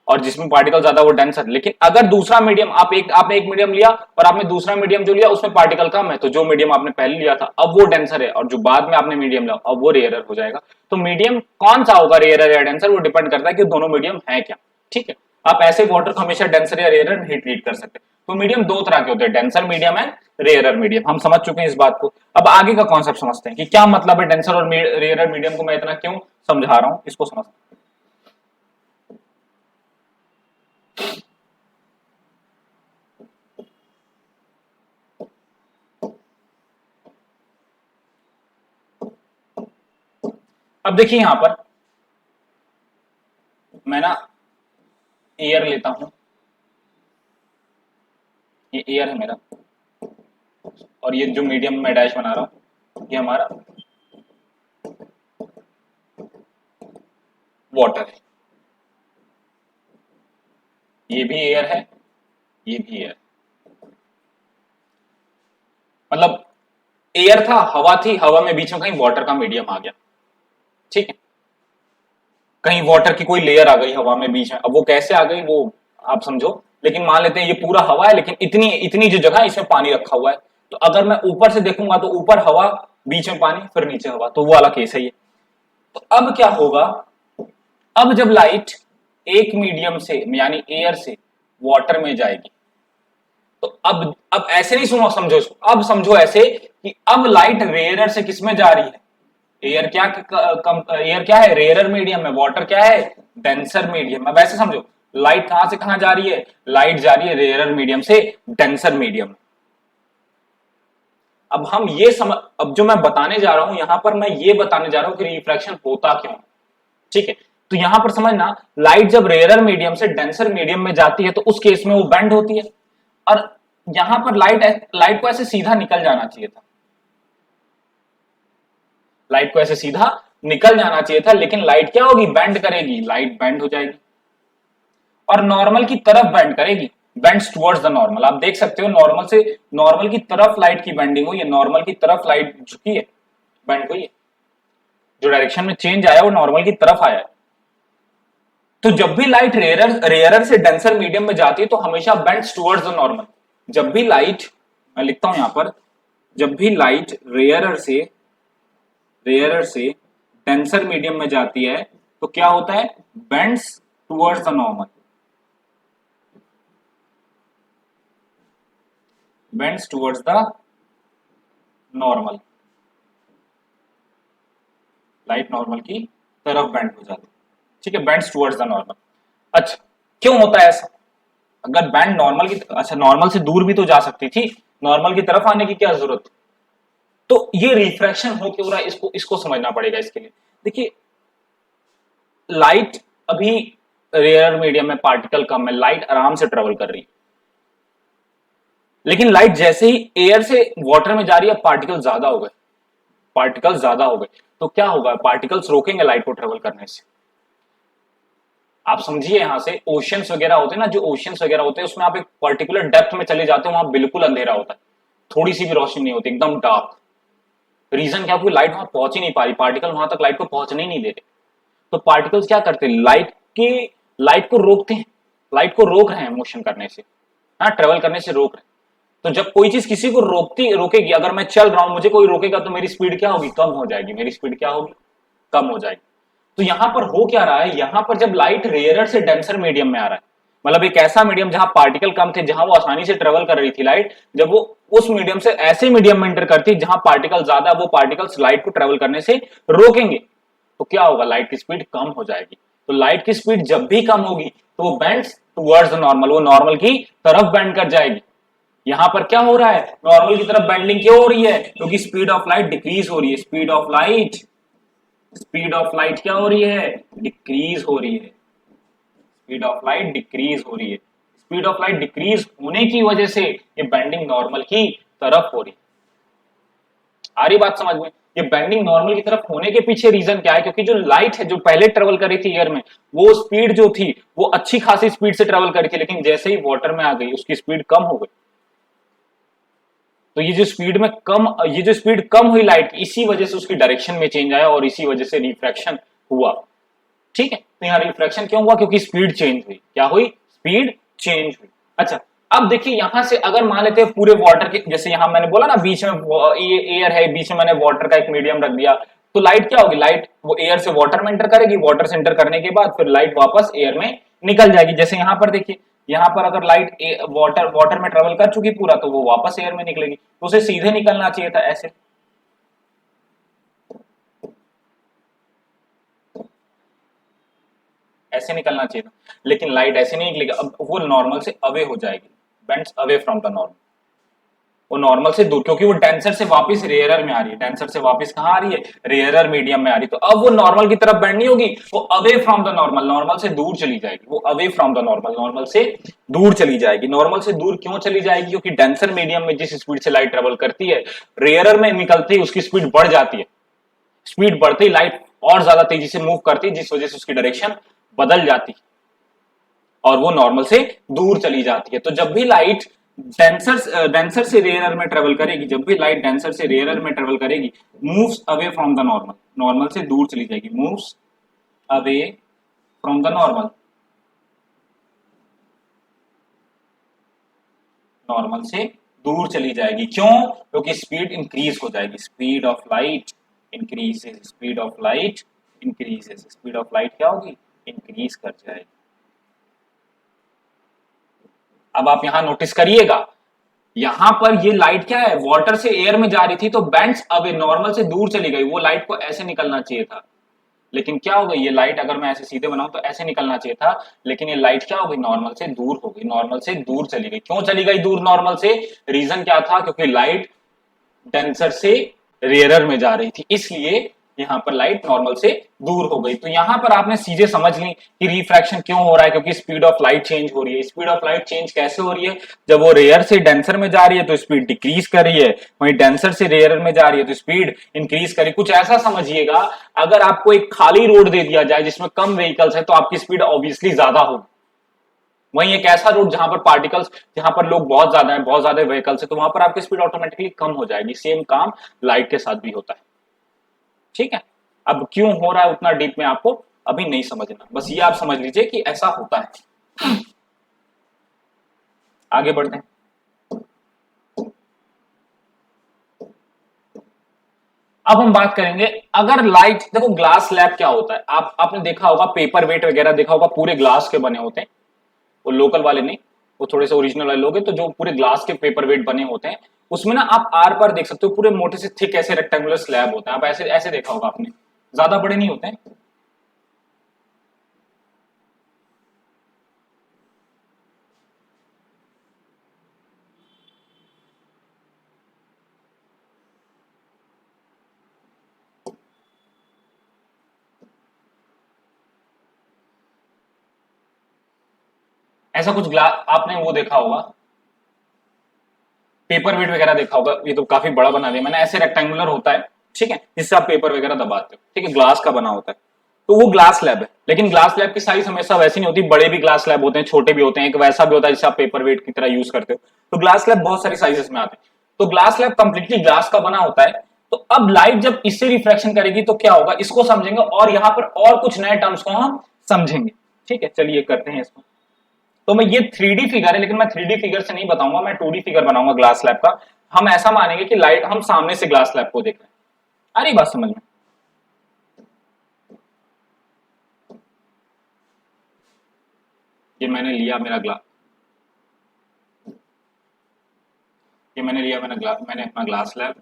और जिसमें पार्टिकल ज्यादा वो डेंसर। लेकिन अगर दूसरा मीडियम आपने एक मीडियम लिया और आपने दूसरा मीडियम जो लिया उसमें पार्टिकल कम है, तो जो मीडियम आपने पहले लिया था अब वो डेंसर है, और जो बाद में आपने मीडियम लिया अब वो रेयरर हो जाएगा। तो मीडियम कौन सा होगा, रेयरर या डेंसर, वो डिपेंड करता है कि दोनों मीडियम है क्या। ठीक है, आप ऐसे वाटर को हमेशा डेंसर या रेयरर नहीं ट्रीट कर सकते। तो मीडियम दो तरह के होते हैं, denser medium and rarer medium. हम समझ चुके हैं इस बात को। अब आगे का कॉन्सेप्ट समझते हैं कि क्या मतलब है डेंसर और रेयरर मीडियम को मैं इतना क्यों समझा रहा हूं, इसको समझते हैं। अब देखिए यहां पर मैं ना एयर लेता हूं, ये एयर है मेरा, और ये जो मीडियम में डैश बना रहा हूं ये हमारा वाटर है, ये भी एयर है, ये भी एयर। मतलब एयर था, हवा थी, हवा में बीच में कहीं वाटर का मीडियम आ गया। ठीक है, कहीं वाटर की कोई लेयर आ गई हवा में बीच में, अब वो कैसे आ गई वो आप समझो, लेकिन मान लेते हैं ये पूरा हवा है, लेकिन इतनी इतनी जो जगह है इसमें पानी रखा हुआ है। तो अगर मैं ऊपर से देखूंगा तो ऊपर हवा, बीच में पानी, फिर नीचे हवा, तो वो वाला केस है ये। तो अब क्या होगा, अब जब लाइट एक मीडियम से यानी एयर से वाटर में जाएगी, तो अब ऐसे नहीं सुनो, समझो, अब समझो ऐसे कि अब लाइट रेयरर से किस में जा रही है, एयर क्या है, रेयरर मीडियम है, वाटर क्या है, डेंसर मीडियम। अब ऐसे समझो लाइट कहां से कहां जा रही है, लाइट जा रही है रेयरर मीडियम से डेंसर मीडियम। अब हम ये अब जो मैं बताने जा रहा हूं यहां पर, मैं ये बताने जा रहा हूं कि रिफ्रैक्शन होता क्यों। ठीक है, तो यहां पर समझना, लाइट जब रेयरर मीडियम से डेंसर मीडियम में जाती है तो उस केस में वो बेंड होती है, और यहां पर लाइट को ऐसे सीधा निकल जाना चाहिए था, लाइट को ऐसे सीधा निकल जाना चाहिए था, लेकिन लाइट क्या होगी, बेंड करेगी, लाइट बेंड हो जाएगी और नॉर्मल की तरफ बेंड करेगी, बेंड्स टुवर्ड्स द नॉर्मल। आप देख सकते हो नॉर्मल की तरफ लाइट की बेंडिंग हुई है, नॉर्मल की तरफ लाइट झुकी है, बेंड हुई है, जो डायरेक्शन में चेंज आया वो नॉर्मल की तरफ आया है। तो जब भी लाइट रेयरर से डेंसर मीडियम में जाती है तो हमेशा बेंड्स टुवर्ड्स द नॉर्मल। जब भी लाइट, मैं लिखता हूं यहां पर, जब भी लाइट रेयरर से डेंसर मीडियम में जाती है तो क्या होता है, bends towards the normal, bends towards the normal, light normal की तरफ बेंड हो जाती है। ठीक है, बेंड्स टुवर्ड्स द नॉर्मल। अच्छा, क्यों होता है ऐसा, अगर बैंड नॉर्मल की, अच्छा नॉर्मल से दूर भी तो जा सकती थी, नॉर्मल की तरफ आने की क्या जरूरत। तो ये रिफ्रैक्शन हो क्यों रहा है, इसको समझना पड़ेगा। इसके लिए देखिए, लाइट अभी रेयर मीडियम में पार्टिकल कम है, लाइट आराम से ट्रेवल कर रही है, लेकिन लाइट जैसे ही एयर से वाटर में जा रही है पार्टिकल ज्यादा हो गए, तो क्या होगा, पार्टिकल्स रोकेंगे लाइट को ट्रेवल करने से। आप समझिए, यहां से ओशियंस वगैरह होते हैं ना, जो ओशियंस वगैरह होते हैं उसमें आप एक पर्टिकुलर डेप्थ में चले जाते हो, वहां बिल्कुल अंधेरा होता है, थोड़ी सी भी रोशनी नहीं होती, एकदम डार्क। रीजन क्या, क्योंकि लाइट वहां पहुंच ही नहीं पा रही, पार्टिकल वहां तक लाइट को पहुंचने ही नहीं दे रहे। तो पार्टिकल्स क्या करते हैं, लाइट को रोकते हैं, लाइट को रोक रहे हैं मोशन करने से, हाँ ट्रेवल करने से रोक रहे हैं। तो जब कोई चीज किसी को रोकेगी, अगर मैं चल रहा हूं मुझे कोई रोकेगा तो मेरी स्पीड क्या होगी, कम हो जाएगी, मेरी स्पीड क्या होगी, कम हो जाएगी। तो यहां पर हो क्या रहा है, यहां पर जब लाइट रेयरर से डेंसर मीडियम में आ रहा है, मतलब एक ऐसा मीडियम जहां पार्टिकल कम थे, जहां वो आसानी से ट्रेवल कर रही थी लाइट, जब वो उस मीडियम से ऐसे मीडियम में एंटर करती जहां पार्टिकल ज्यादा, वो पार्टिकल्स लाइट को ट्रेवल करने से रोकेंगे, तो क्या होगा, लाइट की स्पीड कम हो जाएगी। तो लाइट की स्पीड जब भी कम होगी तो वो बेंड्स टुवर्ड्स द नॉर्मल, वो नॉर्मल की तरफ बेंड कर जाएगी। यहां पर क्या हो रहा है, नॉर्मल की तरफ बेंडिंग क्यों हो रही है, क्योंकि स्पीड ऑफ लाइट डिक्रीज हो रही है, speed of light speed of light क्या हो रही है, डिक्रीज हो रही है, स्पीड ऑफ लाइट डिक्रीज हो रही है। स्पीड ऑफ लाइट डिक्रीज होने की वजह से ये बेंडिंग नॉर्मल की तरफ हो रही है। आ रही बात समझ में? ये बेंडिंग नॉर्मल की तरफ होने के पीछे रीजन क्या है, क्योंकि जो लाइट है जो पहले ट्रेवल कर रही थी एयर में, वो स्पीड जो थी वो अच्छी खासी स्पीड से ट्रेवल कर रही थी, लेकिन जैसे ही वाटर में आ गई उसकी स्पीड कम हो गई। तो ये जो स्पीड कम हुई लाइट की, इसी वजह से उसकी डायरेक्शन में चेंज आया और इसी वजह से रिफ्रैक्शन हुआ। ठीक है, तो यहाँ रिफ्रैक्शन क्यों हुआ, क्योंकि स्पीड चेंज हुई। क्या हुई, स्पीड चेंज हुई। अच्छा, अब देखिए यहां से अगर मान लेते हैं पूरे वाटर के, जैसे यहां मैंने बोला ना बीच में ये एयर है, बीच में मैंने वाटर का एक मीडियम रख दिया, तो लाइट क्या होगी, लाइट वो एयर से वाटर में एंटर करेगी, वाटर से एंटर करने के बाद फिर लाइट वापस एयर में निकल जाएगी। जैसे यहां पर देखिए, यहां पर अगर लाइट वाटर वाटर में ट्रेवल कर चुकी पूरा, तो वो वापस एयर में निकलेगी, तो उसे सीधे निकलना चाहिए था ऐसे। ऐसे निकलना चाहिए था, लेकिन लाइट ऐसे नहीं निकलेगी, अब वो नॉर्मल से अवे हो जाएगी, bends away from the normal. वो नॉर्मल से दूर, क्योंकि वो डेंसर से वापस रेयरर में आ रही है, डेंसर से वापस कहां आ रही है, रेयरर मीडियम में आ रही है। तो अब वो नॉर्मल की तरफ बेंड नहीं होगी, वो away from the normal, normal से दूर चली जाएगी, वो away from the normal, normal से दूर चली जाएगी। नॉर्मल से दूर क्यों चली जाएगी, क्योंकि डेंसर मीडियम में जिस स्पीड से लाइट ट्रेवल करती है, रेयरर में निकलती है उसकी स्पीड बढ़ जाती है। स्पीड बढ़ती लाइट और ज्यादा तेजी से मूव करती है, जिस वजह से उसकी डायरेक्शन बदल जाती है और वो नॉर्मल से दूर चली जाती है। तो जब भी लाइट डेंसर से रेयरर में ट्रेवल करेगी, जब भी लाइट डेंसर से रेयरर में ट्रेवल करेगी, moves away from the normal, normal से दूर चली जाएगी, moves away from the normal, normal से दूर चली जाएगी। क्यों, क्योंकि स्पीड इंक्रीज हो जाएगी, speed of light increases, speed of light increases, speed of light क्या होगी, इंक्रीज कर जाएगी। अब आप यहां नोटिस करिएगा, यहां पर ये लाइट क्या है, वाटर से एयर में जा रही थी, तो बेंड्स अवे, नॉर्मल से दूर चली गई। वो लाइट को ऐसे निकलना चाहिए था, लेकिन क्या हो गई, ये लाइट अगर मैं ऐसे सीधे बनाऊं तो ऐसे निकलना चाहिए था, लेकिन ये लाइट क्या हो गई, नॉर्मल से दूर हो गई, नॉर्मल से दूर चली गई। क्यों चली गई दूर नॉर्मल से, रीजन क्या था, क्योंकि लाइट डेंसर से रेयरर में जा रही थी, इसलिए यहां पर लाइट नॉर्मल से दूर हो गई। तो यहां पर आपने चीजें समझ ली कि रिफ्रैक्शन क्यों हो रहा है, क्योंकि स्पीड ऑफ लाइट चेंज हो रही है। स्पीड ऑफ लाइट चेंज कैसे हो रही है, जब वो रेयर से डेंसर में जा रही है तो स्पीड डिक्रीज कर रही है, वहीं डेंसर से रेयर में जा रही है तो स्पीड इंक्रीज कर रही है। कुछ ऐसा समझिएगा, अगर आपको एक खाली रोड दे दिया जाए जिसमें कम व्हीकल्स है, तो आपकी स्पीड ऑब्वियसली ज्यादा होगी। वहीं एक ऐसा रूट जहां पर पार्टिकल्स, जहां पर लोग बहुत ज्यादा है, बहुत ज्यादा व्हीकल्स है, तो वहां पर आपकी स्पीड ऑटोमेटिकली कम हो जाएगी। सेम काम लाइट के साथ भी होता है। ठीक है, अब क्यों हो रहा है उतना डीप में आपको अभी नहीं समझना, बस ये आप समझ लीजिए कि ऐसा होता है। आगे बढ़ते हैं। अब हम बात करेंगे, अगर लाइट, देखो ग्लास स्लैब क्या होता है, आपने देखा होगा, पेपर वेट वगैरह देखा होगा, पूरे ग्लास के बने होते हैं। वो लोकल वाले नहीं, वो थोड़े से ओरिजिनल वाले लोग हैं, तो जो पूरे ग्लास के पेपर वेट बने होते हैं, उसमें ना आप आर पार देख सकते हो, पूरे मोटे से थिक ऐसे रेक्टेंगुलर स्लैब होते हैं। आप ऐसे ऐसे देखा होगा आपने, ज्यादा बड़े नहीं होते हैं। ऐसा कुछ ग्लास आपने वो देखा होगा, पेपर वेट वगैरह देखा होगा, ये तो काफी बड़ा बना दिया मैंने, ऐसे रेक्टेंगुलर होता है, ठीक है, जिससे आप पेपर वगैरह दबाते हो, ठीक है, ग्लास का बना होता है। तो वो ग्लास स्लैब है, लेकिन ग्लास स्लैब की साइज हमेशा वैसी नहीं होती, बड़े भी ग्लास स्लैब होते हैं, छोटे भी होते हैं, एक वैसा भी होता है जिसे आप पेपर वेट की तरह यूज करते हो। तो ग्लास स्लैब बहुत सारी साइजेस में आते हैं। तो ग्लास स्लैब कंप्लीटली ग्लास का बना होता है। तो अब लाइट जब इससे रिफ्लेक्शन करेगी तो क्या होगा, इसको समझेंगे, और यहां पर और कुछ नए टर्म्स को हम समझेंगे। ठीक है, चलिए करते हैं इसको। तो मैं, ये 3D फिगर है, लेकिन मैं 3D फिगर से नहीं बताऊंगा, मैं 2D फिगर बनाऊंगा ग्लास स्लैब का। हम ऐसा मानेंगे कि लाइट, हम सामने से ग्लास स्लैब को देख रहे हैं। अरे बात समझ में, ये मैंने लिया मेरा ग्लास, ये मैंने लिया मैंने ग्लास, मैंने अपना ग्लास स्लैब,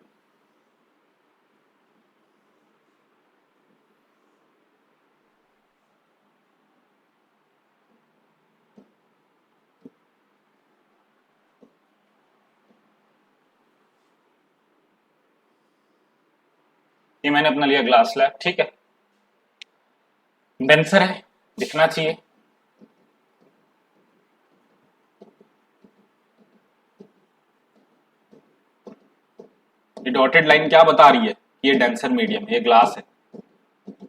ये मैंने अपना लिया ग्लास स्लैब, ठीक है। डेंसर है, दिखना चाहिए। ये डॉटेड लाइन क्या बता रही है? ये डेंसर मीडियम, ये ग्लास है,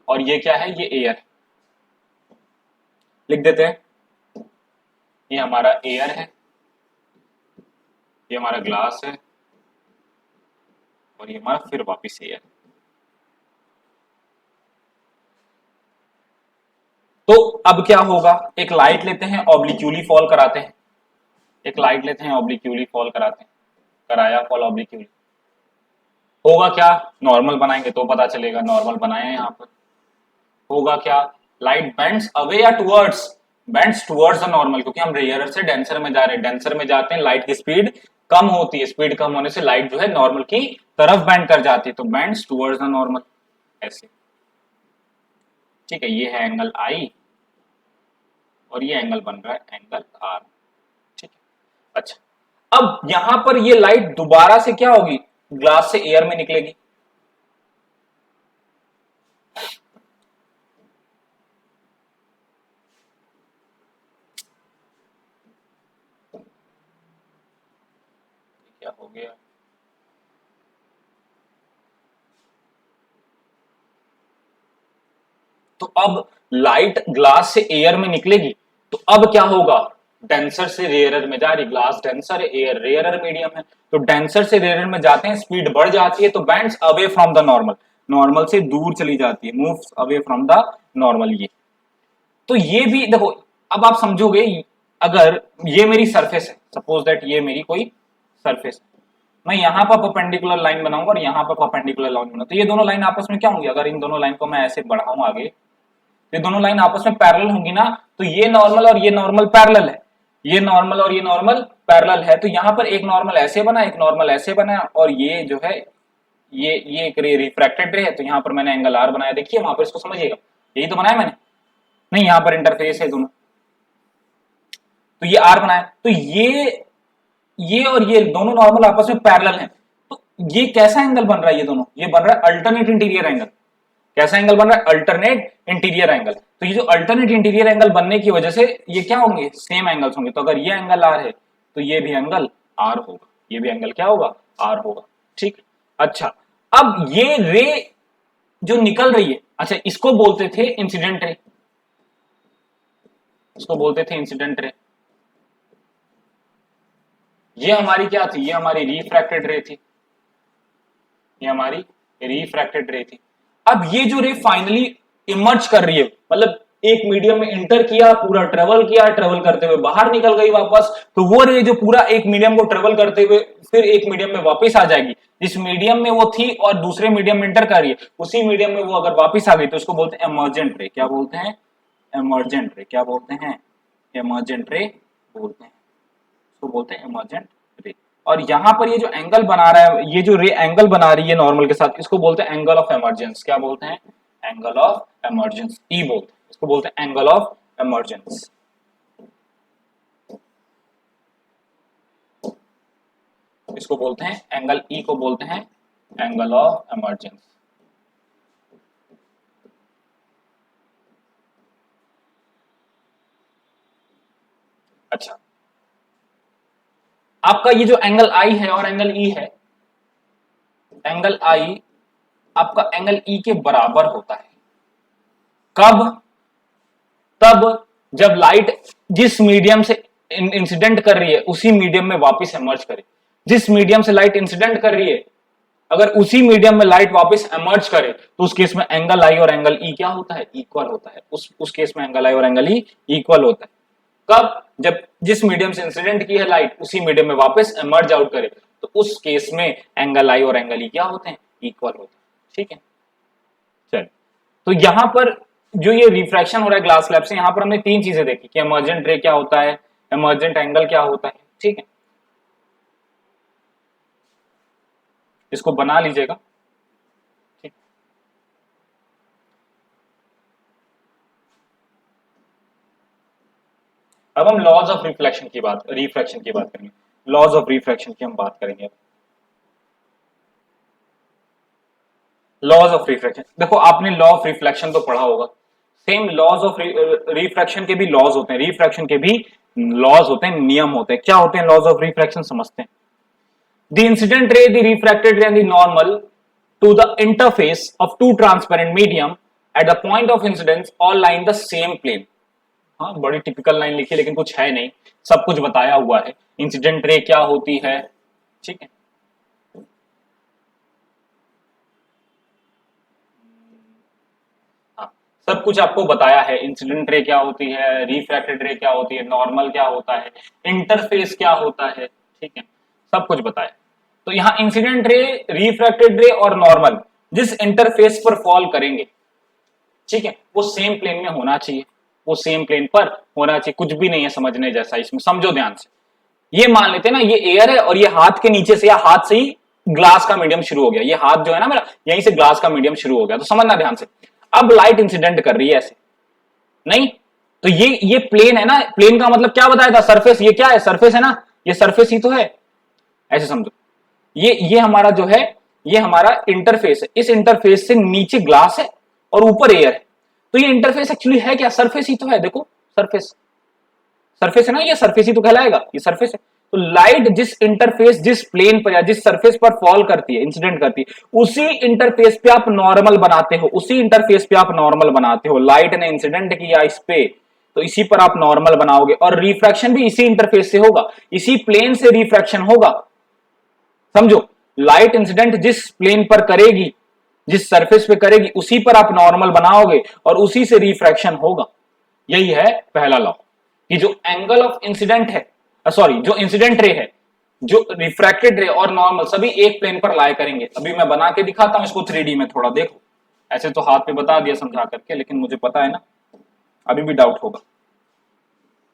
और ये क्या है? ये एयर। लिख देते हैं, ये हमारा एयर है, ये हमारा ग्लास है, और ये हमारा फिर वापिस एयर। तो अब क्या होगा? एक लाइट लेते हैं, ऑब्लिक्यूली फॉल कराते हैं, एक लाइट लेते हैं, ऑब्लिक्यूली फॉल कराते हैं, कराया फॉल ऑब्लिक्यूली, होगा क्या? नॉर्मल बनाएंगे तो पता चलेगा, नॉर्मल बनाए यहाँ पर, होगा क्या? लाइट बेंड्स अवे या towards? Bends towards the normal, क्योंकि हम रेयर से डेंसर में जा रहे हैं, डेंसर में जाते हैं लाइट की स्पीड कम होती है, स्पीड कम होने से लाइट जो है नॉर्मल की तरफ बेंड कर जाती है, तो बेंड्स टुवर्ड्स द नॉर्मल, ऐसे। ठीक है, ये है एंगल आई, और ये एंगल बन रहा है एंगल आर। ठीक है, अच्छा, अब यहां पर ये लाइट दोबारा से क्या होगी? ग्लास से एयर में निकलेगी। क्या हो गया? तो अब लाइट ग्लास से एयर में निकलेगी, तो अब क्या होगा? डेंसर से रेयरर में जा रही, ग्लास डेंसर है, एयर रेयरर मीडियम है, तो डेंसर से रेयरर में जाते हैं, स्पीड बढ़ जाती है, तो bands away from the normal, normal से दूर चली जाती है, moves away from the normal. ये तो ये भी देखो, अब आप समझोगे, अगर ये मेरी सरफेस है, सपोज दैट ये मेरी कोई सरफेस है, मैं यहाँ पर परपेंडिकुलर लाइन बनाऊंगा और यहाँ पर परपेंडिकुलर लाइन बनाऊंगा, तो ये दोनों लाइन आपस में क्या होंगी? अगर इन दोनों लाइन को मैं ऐसे बढ़ाऊं आगे, ये दोनों लाइन आपस में पैरेलल होंगी ना, तो ये नॉर्मल और ये नॉर्मल पैरेलल है, ये नॉर्मल और ये नॉर्मल पैरेलल है, तो यहाँ पर एक नॉर्मल ऐसे बना, एक नॉर्मल ऐसे बना, और ये जो है ये एक रिफ्रैक्टेड रे है, तो यहाँ पर मैंने एंगल आर बनाया। देखिए वहां पर, इसको समझिएगा, यही तो बनाया मैंने, नहीं यहाँ पर इंटरफेस है दोनों, तो ये आर बनाया, तो ये और ये दोनों नॉर्मल आपस में पैरेलल हैं, तो ये कैसा एंगल बन रहा है? ये दोनों, ये बन रहा है अल्टरनेट इंटीरियर एंगल। कैसा एंगल बन रहा है? Alternate interior angle. तो ये जो अल्टरनेट इंटीरियर एंगल बनने की वजह से ये क्या होंगे? सेम एंगल्स होंगे। तो अगर ये एंगल आर है, तो ये भी एंगल आर होगा, ये भी एंगल क्या होगा? आर होगा। ठीक, अच्छा, अब ये रे जो निकल रही है, अच्छा, इसको बोलते थे इंसिडेंट रे, इसको बोलते थे इंसिडेंट रे। ये हमारी क्या थी? ये हमारी रिफ्रैक्टेड रे थी, ये हमारी रिफ्रैक्टेड रे थी। अब ये जो रे फाइनली इमर्ज कर रही है, मतलब एक मीडियम में इंटर किया, पूरा ट्रेवल किया, ट्रेवल करते हुए बाहर निकल गई वापस, तो वो रे जो पूरा एक मीडियम को ट्रेवल करते हुए फिर एक मीडियम में वापस आ जाएगी, जिस मीडियम में वो थी और दूसरे मीडियम में इंटर कर रही है, उसी मीडियम में वो अगर वापस आ गई तो उसको बोलते हैं एमर्जेंट रे। क्या बोलते हैं? एमर्जेंट रे। क्या बोलते हैं? एमर्जेंट रे बोलते हैं, इसको बोलते हैं एमर्जेंट रे। और यहां पर ये जो एंगल बना रहा है, ये जो रे एंगल बना रही है नॉर्मल के साथ, इसको बोलते हैं एंगल ऑफ एमर्जेंस। क्या बोलते हैं? एंगल ऑफ एमर्जेंस, ई बोलते हैं, इसको बोलते हैं एंगल ऑफ एमर्जेंस। इसको बोलते हैं एंगल, ई को बोलते हैं एंगल ऑफ एमर्जेंस। अच्छा, आपका ये जो एंगल आई है और एंगल ई है, एंगल आई आपका एंगल ई के बराबर होता है। कब? तब जब लाइट जिस मीडियम से इंसिडेंट कर रही है उसी मीडियम में वापस एमर्ज करे। जिस मीडियम से लाइट इंसिडेंट कर रही है, अगर उसी मीडियम में लाइट वापस एमर्ज करे, तो उस केस में एंगल आई और एंगल ई क्या होता है? इक्वल होता है। उस केस में एंगल आई और एंगल ई इक्वल होता है। कब? जब जिस मीडियम से इंसिडेंट की है लाइट उसी मीडियम में वापस एमर्ज आउट करे, तो उस केस में एंगल आई और एंगल ई क्या होते हैं? इक्वल होते हैं। ठीक है, चल, तो यहां पर जो ये रिफ्रैक्शन हो रहा है ग्लास स्लैब से, यहां पर हमने तीन चीजें देखी कि एमर्जेंट रे क्या होता है, एमर्जेंट एंगल क्या होता है। ठीक है, इसको बना लीजिएगा। ठीक, अब हम लॉज ऑफ रिफ्लेक्शन की बात, रिफ्रैक्शन की बात करेंगे। लॉज ऑफ रिफ्रैक्शन की हम बात करेंगे। लॉज ऑफ रिफ्लेक्शन, देखो आपने लॉ ऑफ रिफ्लेक्शन तो पढ़ा होगा, सेम लॉज ऑफ रिफ्रैक्शन के भी लॉज होते हैं, रिफ्रैक्शन के भी लॉज होते हैं, नियम होते हैं। क्या होते हैं लॉज ऑफ रिफ्रैक्शन, समझते हैं। The incident ray, the refracted ray and the normal to the interface of two transparent medium at the point of incidence all line the same plane. हाँ, बड़ी टिपिकल लाइन लिखी लेकिन कुछ है नहीं, सब कुछ बताया हुआ है। इंसिडेंट रे क्या होती है, ठीक है। हाँ, सब कुछ आपको बताया है। इंसिडेंट रे क्या होती है, रिफ्रैक्टेड रे क्या होती है, नॉर्मल क्या होता है, इंटरफेस क्या होता है, ठीक है, सब कुछ बताया। तो यहाँ इंसिडेंट रे, रिफ्रैक्टेड रे और नॉर्मल जिस इंटरफेस पर फॉल करेंगे, ठीक है, वो सेम प्लेन में होना चाहिए, वो सेम प्लेन पर होना चाहिए। कुछ भी नहीं है समझने जैसा इसमें, समझो ध्यान से। ये मान लेते हैं ना, ये एयर है और ये हाथ के नीचे से या हाथ से ही ग्लास का मीडियम शुरू हो गया। ये हाथ जो है ना मेरा, यहीं से ग्लास का मीडियम शुरू हो गया। तो समझना ध्यान से। अब लाइट इंसिडेंट कर रही है ऐसे, नहीं तो ये प्लेन है ना, प्लेन का मतलब क्या बताया था, सरफेस। ये क्या है, सरफेस है ना, ये सरफेस ही तो है, ऐसे समझो। ये हमारा जो है, ये हमारा इंटरफेस है। इस इंटरफेस से नीचे ग्लास है और ऊपर एयर है। तो ये इंटरफेस एक्चुअली है क्या, सरफेस ही तो है। देखो सरफेस, सरफेस है ना, ये सरफेस ही तो कहलाएगा, ये सरफेस है। तो लाइट जिस इंटरफेस, जिस प्लेन पर या जिस सरफेस पर फॉल करती है, इंसिडेंट करती है, उसी इंटरफेस पे आप नॉर्मल बनाते हो, उसी इंटरफेस पे आप नॉर्मल बनाते हो। लाइट ने इंसिडेंट किया इस पे, तो इसी पर आप नॉर्मल बनाओगे। और रिफ्रैक्शन भी इसी इंटरफेस से होगा, इसी प्लेन से रिफ्रैक्शन होगा। समझो, लाइट इंसिडेंट जिस प्लेन पर करेगी, जिस सरफेस पे करेगी, उसी पर आप नॉर्मल बनाओगे और उसी से रिफ्रैक्शन होगा। यही है पहला लॉ, कि जो एंगल ऑफ इंसिडेंट है, सॉरी जो इंसिडेंट रे है, जो रिफ्रैक्टेड रे और नॉर्मल सभी एक प्लेन पर लाए करेंगे। अभी मैं बना के दिखाता हूं इसको 3D में, थोड़ा देखो। ऐसे तो हाथ पे बता दिया समझा करके, लेकिन मुझे पता है ना अभी भी डाउट होगा।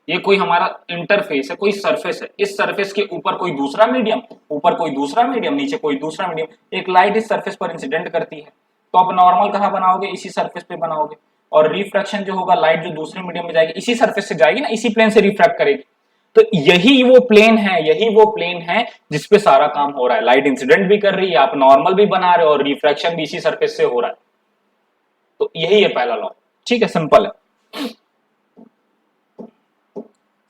ये कोई हमारा इंटरफेस है, कोई सरफेस है। इस सरफेस के ऊपर कोई दूसरा मीडियम, ऊपर कोई दूसरा मीडियम, नीचे कोई दूसरा मीडियम। एक लाइट इस सरफेस पर इंसिडेंट करती है, तो आप नॉर्मल कहां बनाओगे, इसी सरफेस पे बनाओगे। और रिफ्रैक्शन जो होगा, लाइट जो दूसरे मीडियम में जाएगी, इसी सरफेस से जाएगी ना, इसी प्लेन से रिफ्रैक्ट करेगी। तो यही वो प्लेन है, यही वो प्लेन है जिसपे सारा काम हो रहा है। लाइट इंसिडेंट भी कर रही है, आप नॉर्मल भी बना रहे हो, और रिफ्रैक्शन भी इसी सरफेस से हो रहा है। तो यही है पहला लॉ, ठीक है, सिंपल है।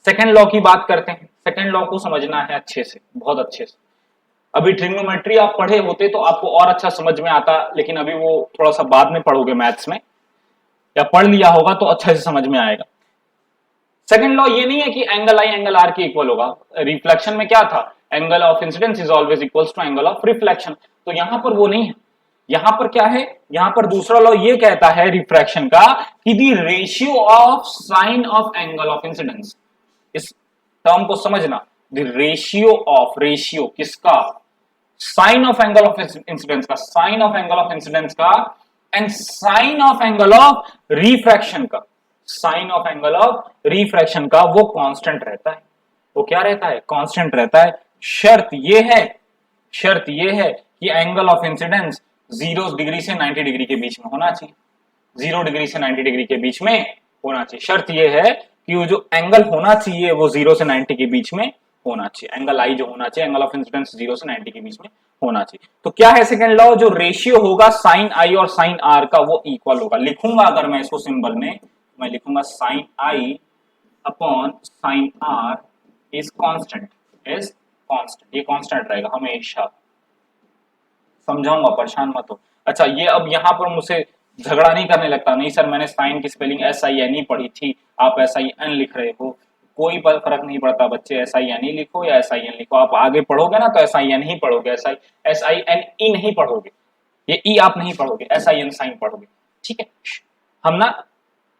सेकेंड लॉ की बात करते हैं। सेकेंड लॉ को समझना है अच्छे से, बहुत अच्छे से। अभी ट्रिग्नोमेट्री आप पढ़े होते तो आपको और अच्छा समझ में आता, लेकिन अभी वो थोड़ा सा बाद में पढ़ोगे मैथ्स में, या पढ़ लिया होगा तो अच्छे से समझ में आएगा। सेकंड लॉ ये नहीं है कि एंगल आई एंगल आर के इक्वल होगा। रिफ्लेक्शन में क्या था, angle of incidence is always equals to angle of reflection. तो यहां पर वो नहीं है। यहां पर क्या है, यहां पर दूसरा लॉ ये कहता है रिफ्रैक्शन का, कि the ratio of sine of angle of incidence. इस टर्म को समझना, द रेशियो ऑफ, रेशियो किसका, sine of angle of incidence का, sine of angle of incidence का, and sine of angle of refraction का। Sine of angle of refraction का वो constant रहता है। वो क्या रहता है, कांस्टेंट रहता है। शर्त ये है, शर्त ये है कि एंगल ऑफ इंसिडेंस 0 डिग्री से 90 डिग्री के बीच में होना चाहिए। 0 डिग्री से 90 डिग्री के बीच में होना चाहिए। शर्त यह है कि वो जो एंगल होना चाहिए वो 0 से 90 के बीच में होना चाहिए। एंगल आई जो होना चाहिए, एंगल ऑफ इंसिडेंस 0 से 90 के बीच में होना चाहिए। तो क्या है सेकंड लॉ, जो रेशियो होगा साइन आई और साइन आर का वो इक्वल होगा। लिखूंगा अगर मैं इसको सिंबल में, मैं लिखूंगा sine I upon sine R is constant, is constant. ये कांस्टेंट रहेगा हमेशा। समझाऊंगा, परेशान मत हो। अच्छा, ये अब यहां पर मुझसे झगड़ा नहीं करने लगता, नहीं सर मैंने साइन की स्पेलिंग SIN ही पढ़ी थी, आप SIN लिख रहे हो। कोई फर्क नहीं पड़ता बच्चे, SIN ही लिखो या SIN लिखो। आप आगे पढ़ोगे ना तो SIN ही पढ़ोगे, SIN नहीं पढ़ोगे। ये ई आप नहीं पढ़ोगे, SIN साइन पढ़ोगे, ठीक है। हम ना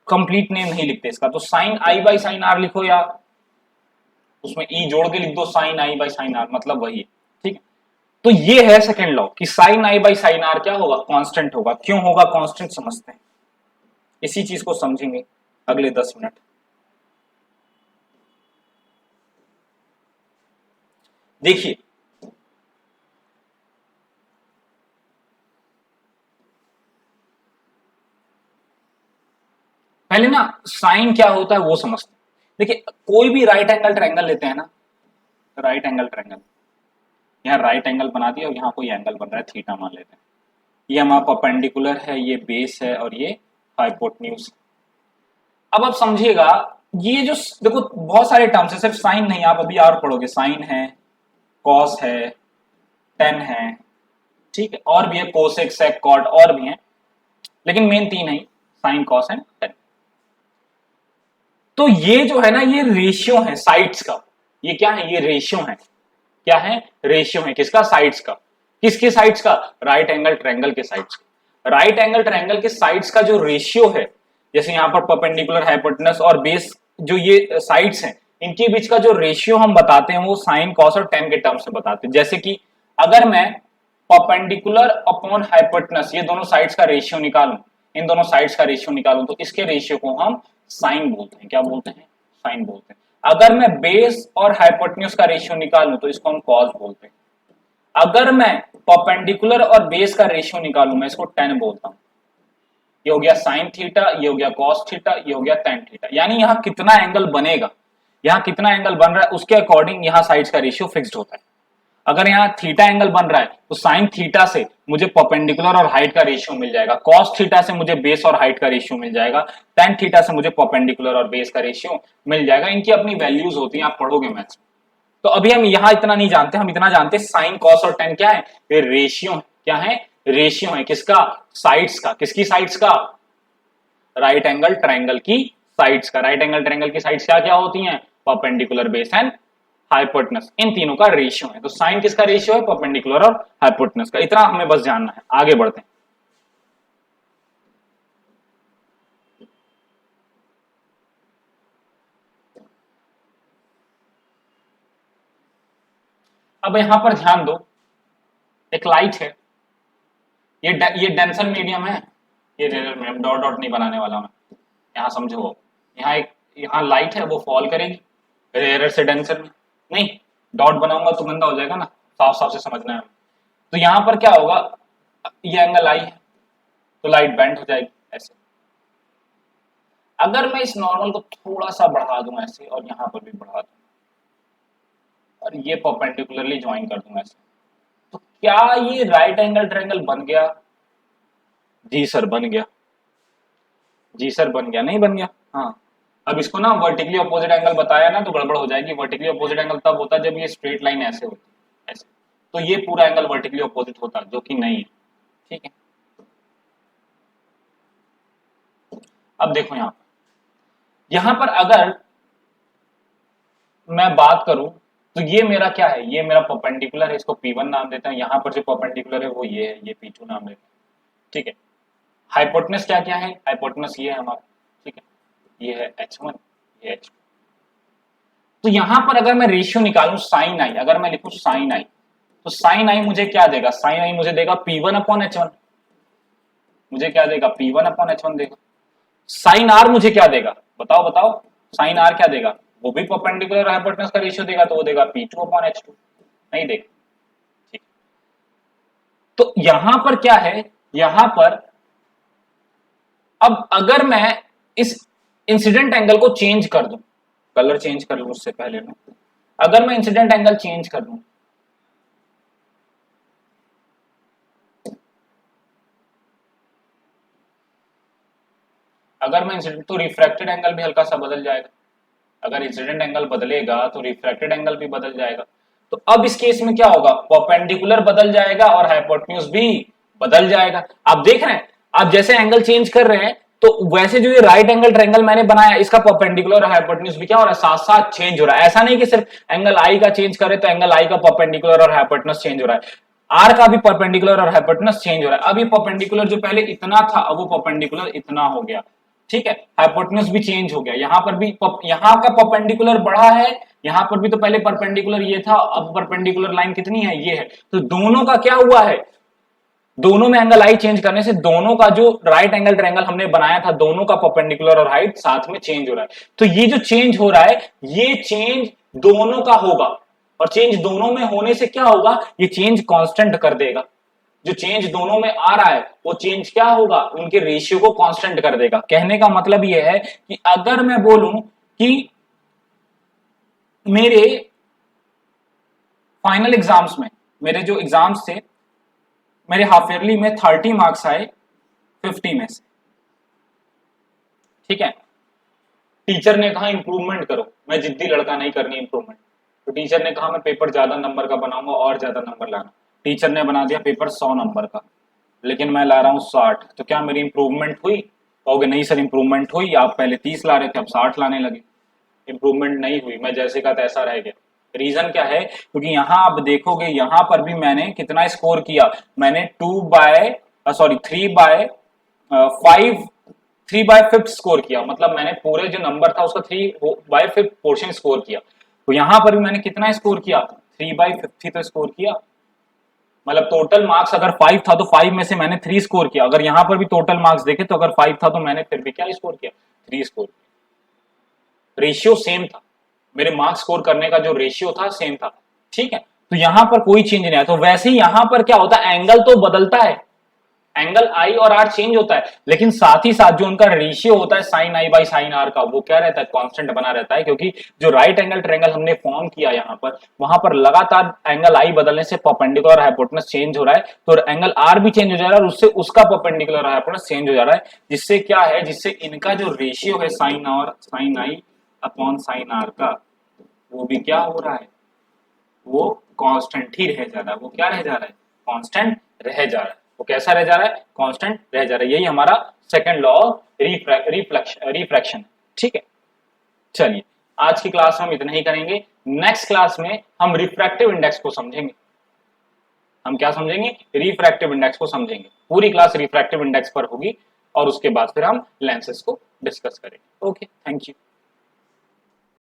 कंप्लीट नेम नहीं लिखते इसका, तो sine I by sine R लिखो, या उसमें ई जोड़ के लिख दो, sine I by sine R, मतलब वही है, ठीक है। तो ये है सेकेंड लॉ कि sine I by sine R क्या होगा, कांस्टेंट होगा। क्यों होगा कांस्टेंट, समझते हैं। इसी चीज को समझेंगे अगले 10 मिनट। देखिए, पहले ना साइन क्या होता है वो समझते हैं। देखिए, कोई भी राइट एंगल ट्रायंगल लेते हैं ना, राइट एंगल ट्रायंगल, यहाँ राइट एंगल बना दिया और यहाँ कोई एंगल बन रहा है, थीटा मान लेते हैं। ये हमारा परपेंडिकुलर है, ये बेस है और ये हाइपोटेन्यूज। अब आप समझिएगा, ये जो देखो बहुत सारे टर्म्स है, सिर्फ साइन नहीं, आप अभी और पढ़ोगे, साइन है, कॉस है, टेन है, ठीक है, और भी है, कोसेक, सेक, कॉट, और भी है, लेकिन मेन तीन है, साइन, कॉस एंड टेन। तो ये जो है ना, ये रेशियो है साइड्स का। ये क्या है? ये रेशियो है। क्या है? रेशियो है। किसका? साइड्स का। किसके साइड्स का? राइट एंगल ट्रायंगल के साइड्स का। राइट एंगल ट्रायंगल के साइड्स का जो रेशियो है, जैसे यहां पर परपेंडिकुलर, हाइपोटेनस और बेस, जो ये साइड्स हैं, इनके बीच का जो रेशियो हम बताते हैं वो साइन, कॉस और टेन के टर्म्स से बताते हैं। जैसे कि अगर मैं परपेंडिकुलर अपॉन हाइपोटेनस, ये दोनों साइड्स का रेशियो निकालूं, इन दोनों साइड्स का रेशियो निकालूं, तो इसके रेशियो को हम साइन बोलते हैं। क्या बोलते हैं? साइन बोलते हैं। अगर मैं बेस और हाइपोटेन्यूज का रेशियो निकालूं तो इसको हम कॉस बोलते हैं। अगर मैं परपेंडिकुलर और बेस का रेशियो निकालूं, मैं इसको टेन बोलता हूं। ये हो गया साइन थीटा, ये हो गया कॉस थीटा, ये हो गया टेन थीटा। यानी यहां कितना एंगल बनेगा, यहां कितना एंगल बन रहा है, उसके अकॉर्डिंग यहां साइड्स का रेशियो फिक्स्ड होता है। अगर यहाँ थीटा एंगल बन रहा है तो साइन थीटा से मुझे परपेंडिकुलर और हाइट का रेशियो मिल जाएगा, कॉस थीटा से मुझे बेस और हाइट का रेशियो मिल जाएगा, टेन थीटा से मुझे परपेंडिकुलर और बेस का रेशियो मिल जाएगा। इनकी अपनी वैल्यूज होती हैं, आप पढ़ोगे मैथ्स में। तो अभी हम यहाँ इतना नहीं जानते, हम इतना जानते साइन, कॉस और टेन क्या है? ये रेशियो है। क्या है? रेशियो है। किसका? साइड्स का। किसकी साइड्स का? राइट एंगल ट्रायंगल की साइड्स का। राइट एंगल ट्रायंगल की साइड्स क्या क्या होती हैं? Perpendicular, base and hypotenuse. इन तीनों का रेशियो है। तो साइन किसका रेशियो है? परपेंडिकुलर और हाइपोटेनस का। इतना हमें बस जानना है। आगे बढ़ते हैं। अब यहां पर ध्यान दो, एक लाइट है, ये डेंसर मीडियम है, ये रेयर मीडियम, डॉट डॉट नहीं बनाने वाला मैं, यहां समझो। यहाँ लाइट है, वो फॉल करेगी रेयर से डेंसर में। नहीं, डॉट बनाऊंगा तो गंदा हो जाएगा ना, साफ साफ से समझना है। तो यहां पर क्या होगा, ये एंगल आई है तो लाइट बेंड हो जाएगी ऐसे। अगर मैं इस नॉर्मल को थोड़ा सा बढ़ा दूं ऐसे, और यहां पर भी बढ़ा दूं, और ये परपेंडिकुलरली ज्वाइन कर दूं ऐसे, तो क्या ये राइट एंगल ट्रायंगल बन गया? जी सर बन गया। जी सर बन गया। नहीं बन गया? हाँ। अब इसको ना वर्टिकली अपोजिट एंगल बताया ना तो गड़बड़ हो जाएगी। वर्टिकली अपोजिट एंगल तब होता है जब ये स्ट्रेट लाइन ऐसे होती है, ऐसे। तो ये पूरा एंगल वर्टिकली अपोजिट होता है, जो कि नहीं है। ठीक है। अब देखो यहां पर अगर मैं बात करूं तो ये मेरा क्या है? ये मेरा परपेंडिकुलर है, इसको P1 नाम देते हैं। यहां पर जो परपेंडिकुलर है वो ये है, ये P2 नाम देते हैं। ठीक है। हाइपोटेनस क्या क्या है? हाइपोटेनस ये है हमारा। ठीक है। ये है H1, ये H2। तो यहां पर अगर मैं रेशियो निकालूं साइन आई, अगर मैं लिखूं साइन आई, तो साइन आई मुझे क्या देगा? साइन आई मुझे देगा P1 अपॉन H1। मुझे क्या देगा? P1 अपॉन H1 देगा। साइन आर मुझे क्या देगा? बताओ बताओ। साइन आर क्या देगा? वो भी परपेंडिकुलर हाइपोटेनस का रेशियो देगा, तो वो देगा P2 अपॉन H2। नहीं देगा। ठीक। तो यहां पर क्या है? यहां पर अब अगर मैं इस इंसिडेंट एंगल को चेंज कर दूं, कलर चेंज कर लूं उससे पहले में, अगर मैं इंसिडेंट एंगल चेंज कर दूं, अगर मैं इंसिडेंट, तो रिफ्रैक्टेड एंगल भी हल्का सा बदल जाएगा। अगर इंसिडेंट एंगल बदलेगा तो रिफ्रैक्टेड एंगल भी बदल जाएगा। तो अब इस केस में क्या होगा? परपेंडिकुलर बदल जाएगा और हाइपोटेन्यूज भी बदल जाएगा। आप देख रहे हैं, आप जैसे एंगल चेंज कर रहे हैं तो वैसे जो ये राइट एंगल ट्रायंगल मैंने बनाया, इसका परपेंडिकुलर और हाइपोटेन्यूज भी क्या हो रहा है? साथ साथ चेंज हो रहा है। ऐसा नहीं कि सिर्फ एंगल आई का चेंज करे तो एंगल आई का परपेंडिकुलर और हाइपोटेन्यूज चेंज हो रहा है, आर का भी परपेंडिकुलर और हाइपोटेन्यूज चेंज हो रहा है। अब ये परपेंडिकुलर जो पहले इतना था, अब वो परपेंडिकुलर इतना हो गया। ठीक है। हाइपोटेन्यूज भी चेंज हो गया। यहां पर भी यहां का परपेंडिकुलर बढ़ा है, यहां पर भी तो पहले परपेंडिकुलर ये था, अब परपेंडिकुलर लाइन कितनी है? ये है। तो दोनों का क्या हुआ है? दोनों में एंगल आई चेंज करने से दोनों का जो राइट एंगल ट्रायंगल हमने बनाया था, दोनों का परपेंडिकुलर और हाइट साथ में चेंज हो रहा है। तो ये जो चेंज हो रहा है, ये चेंज दोनों का होगा, और चेंज दोनों में होने से क्या होगा? ये चेंज कांस्टेंट कर देगा। जो चेंज दोनों में आ रहा है वो चेंज क्या होगा? उनके रेशियो को कांस्टेंट कर देगा। कहने का मतलब ये है कि अगर मैं बोलूं कि मेरे फाइनल एग्जाम्स में, मेरे जो एग्जाम्स थे, मेरे हाफ ईयरली में 30 मार्क्स आए 50 में से। ठीक है। टीचर ने कहा इंप्रूवमेंट करो, मैं जिद्दी लड़का, नहीं करनी इंप्रूवमेंट, तो टीचर ने कहा मैं पेपर ज्यादा नंबर का बनाऊंगा और ज्यादा नंबर लाना। टीचर ने बना दिया पेपर 100 नंबर का, लेकिन मैं ला रहा हूँ 60, तो क्या मेरी इंप्रूवमेंट हुई? कहोगे नहीं सर इंप्रूवमेंट हुई, आप पहले 30 ला रहे थे अब 60 लाने लगे। इंप्रूवमेंट नहीं हुई, मैं जैसे का तैसा रह गया। रीजन क्या है? क्योंकि यहाँ आप देखोगे यहाँ पर भी मैंने कितना स्कोर किया, मैंने 3/5 स्कोर किया, मतलब मैंने पूरे जो नंबर था उसका 3/5 पोर्शन स्कोर किया। तो यहाँ पर भी मैंने कितना स्कोर किया? 3/5 तो स्कोर किया। मतलब टोटल मार्क्स अगर 5 था तो 5 में से मैंने 3 स्कोर किया। अगर यहाँ पर भी टोटल मार्क्स देखे तो अगर 5 था तो मैंने फिर भी क्या स्कोर किया? 3 स्कोर किया। रेशियो सेम था, मेरे मार्क्स स्कोर करने का जो रेशियो था सेम था, ठीक है। तो यहां पर कोई चेंज नहीं आया। तो वैसे ही यहां पर क्या होता है, एंगल तो बदलता है, एंगल आई और आर चेंज होता है, लेकिन साथ ही साथ जो उनका रेशियो होता है sine I by sine R का, वो क्या रहता है? कांस्टेंट बना रहता है। क्योंकि जो राइट एंगल ट्रायंगल हमने फॉर्म किया यहां पर, वहां पर लगातार एंगल आई बदलने से परपेंडिकुलर हाइपोटेनस चेंज हो रहा है, तो एंगल आर भी चेंज हो जा रहा है और उससे उसका परपेंडिकुलर हाइपोटेनस चेंज हो जा रहा है, जिससे क्या है, जिससे इनका जो रेशियो है साइन और sine I upon sine R का, वो भी क्या हो रहा है? वो कांस्टेंट ही रह जा रहा है। वो क्या रह जा रहा है? कांस्टेंट रह जा रहा है। वो कैसा रह जा रहा है? कांस्टेंट रह जा रहा है। यही हमारा सेकंड लॉ ऑफ रिफ्रैक्शन, ठीक है। चलिए आज की क्लास में हम इतना ही करेंगे। नेक्स्ट क्लास में हम रिफ्रैक्टिव इंडेक्स को समझेंगे। हम क्या समझेंगे? रिफ्रैक्टिव इंडेक्स को समझेंगे। पूरी क्लास रिफ्रैक्टिव इंडेक्स पर होगी और उसके बाद फिर हम लेंसेज को डिस्कस करेंगे। Okay, thank you.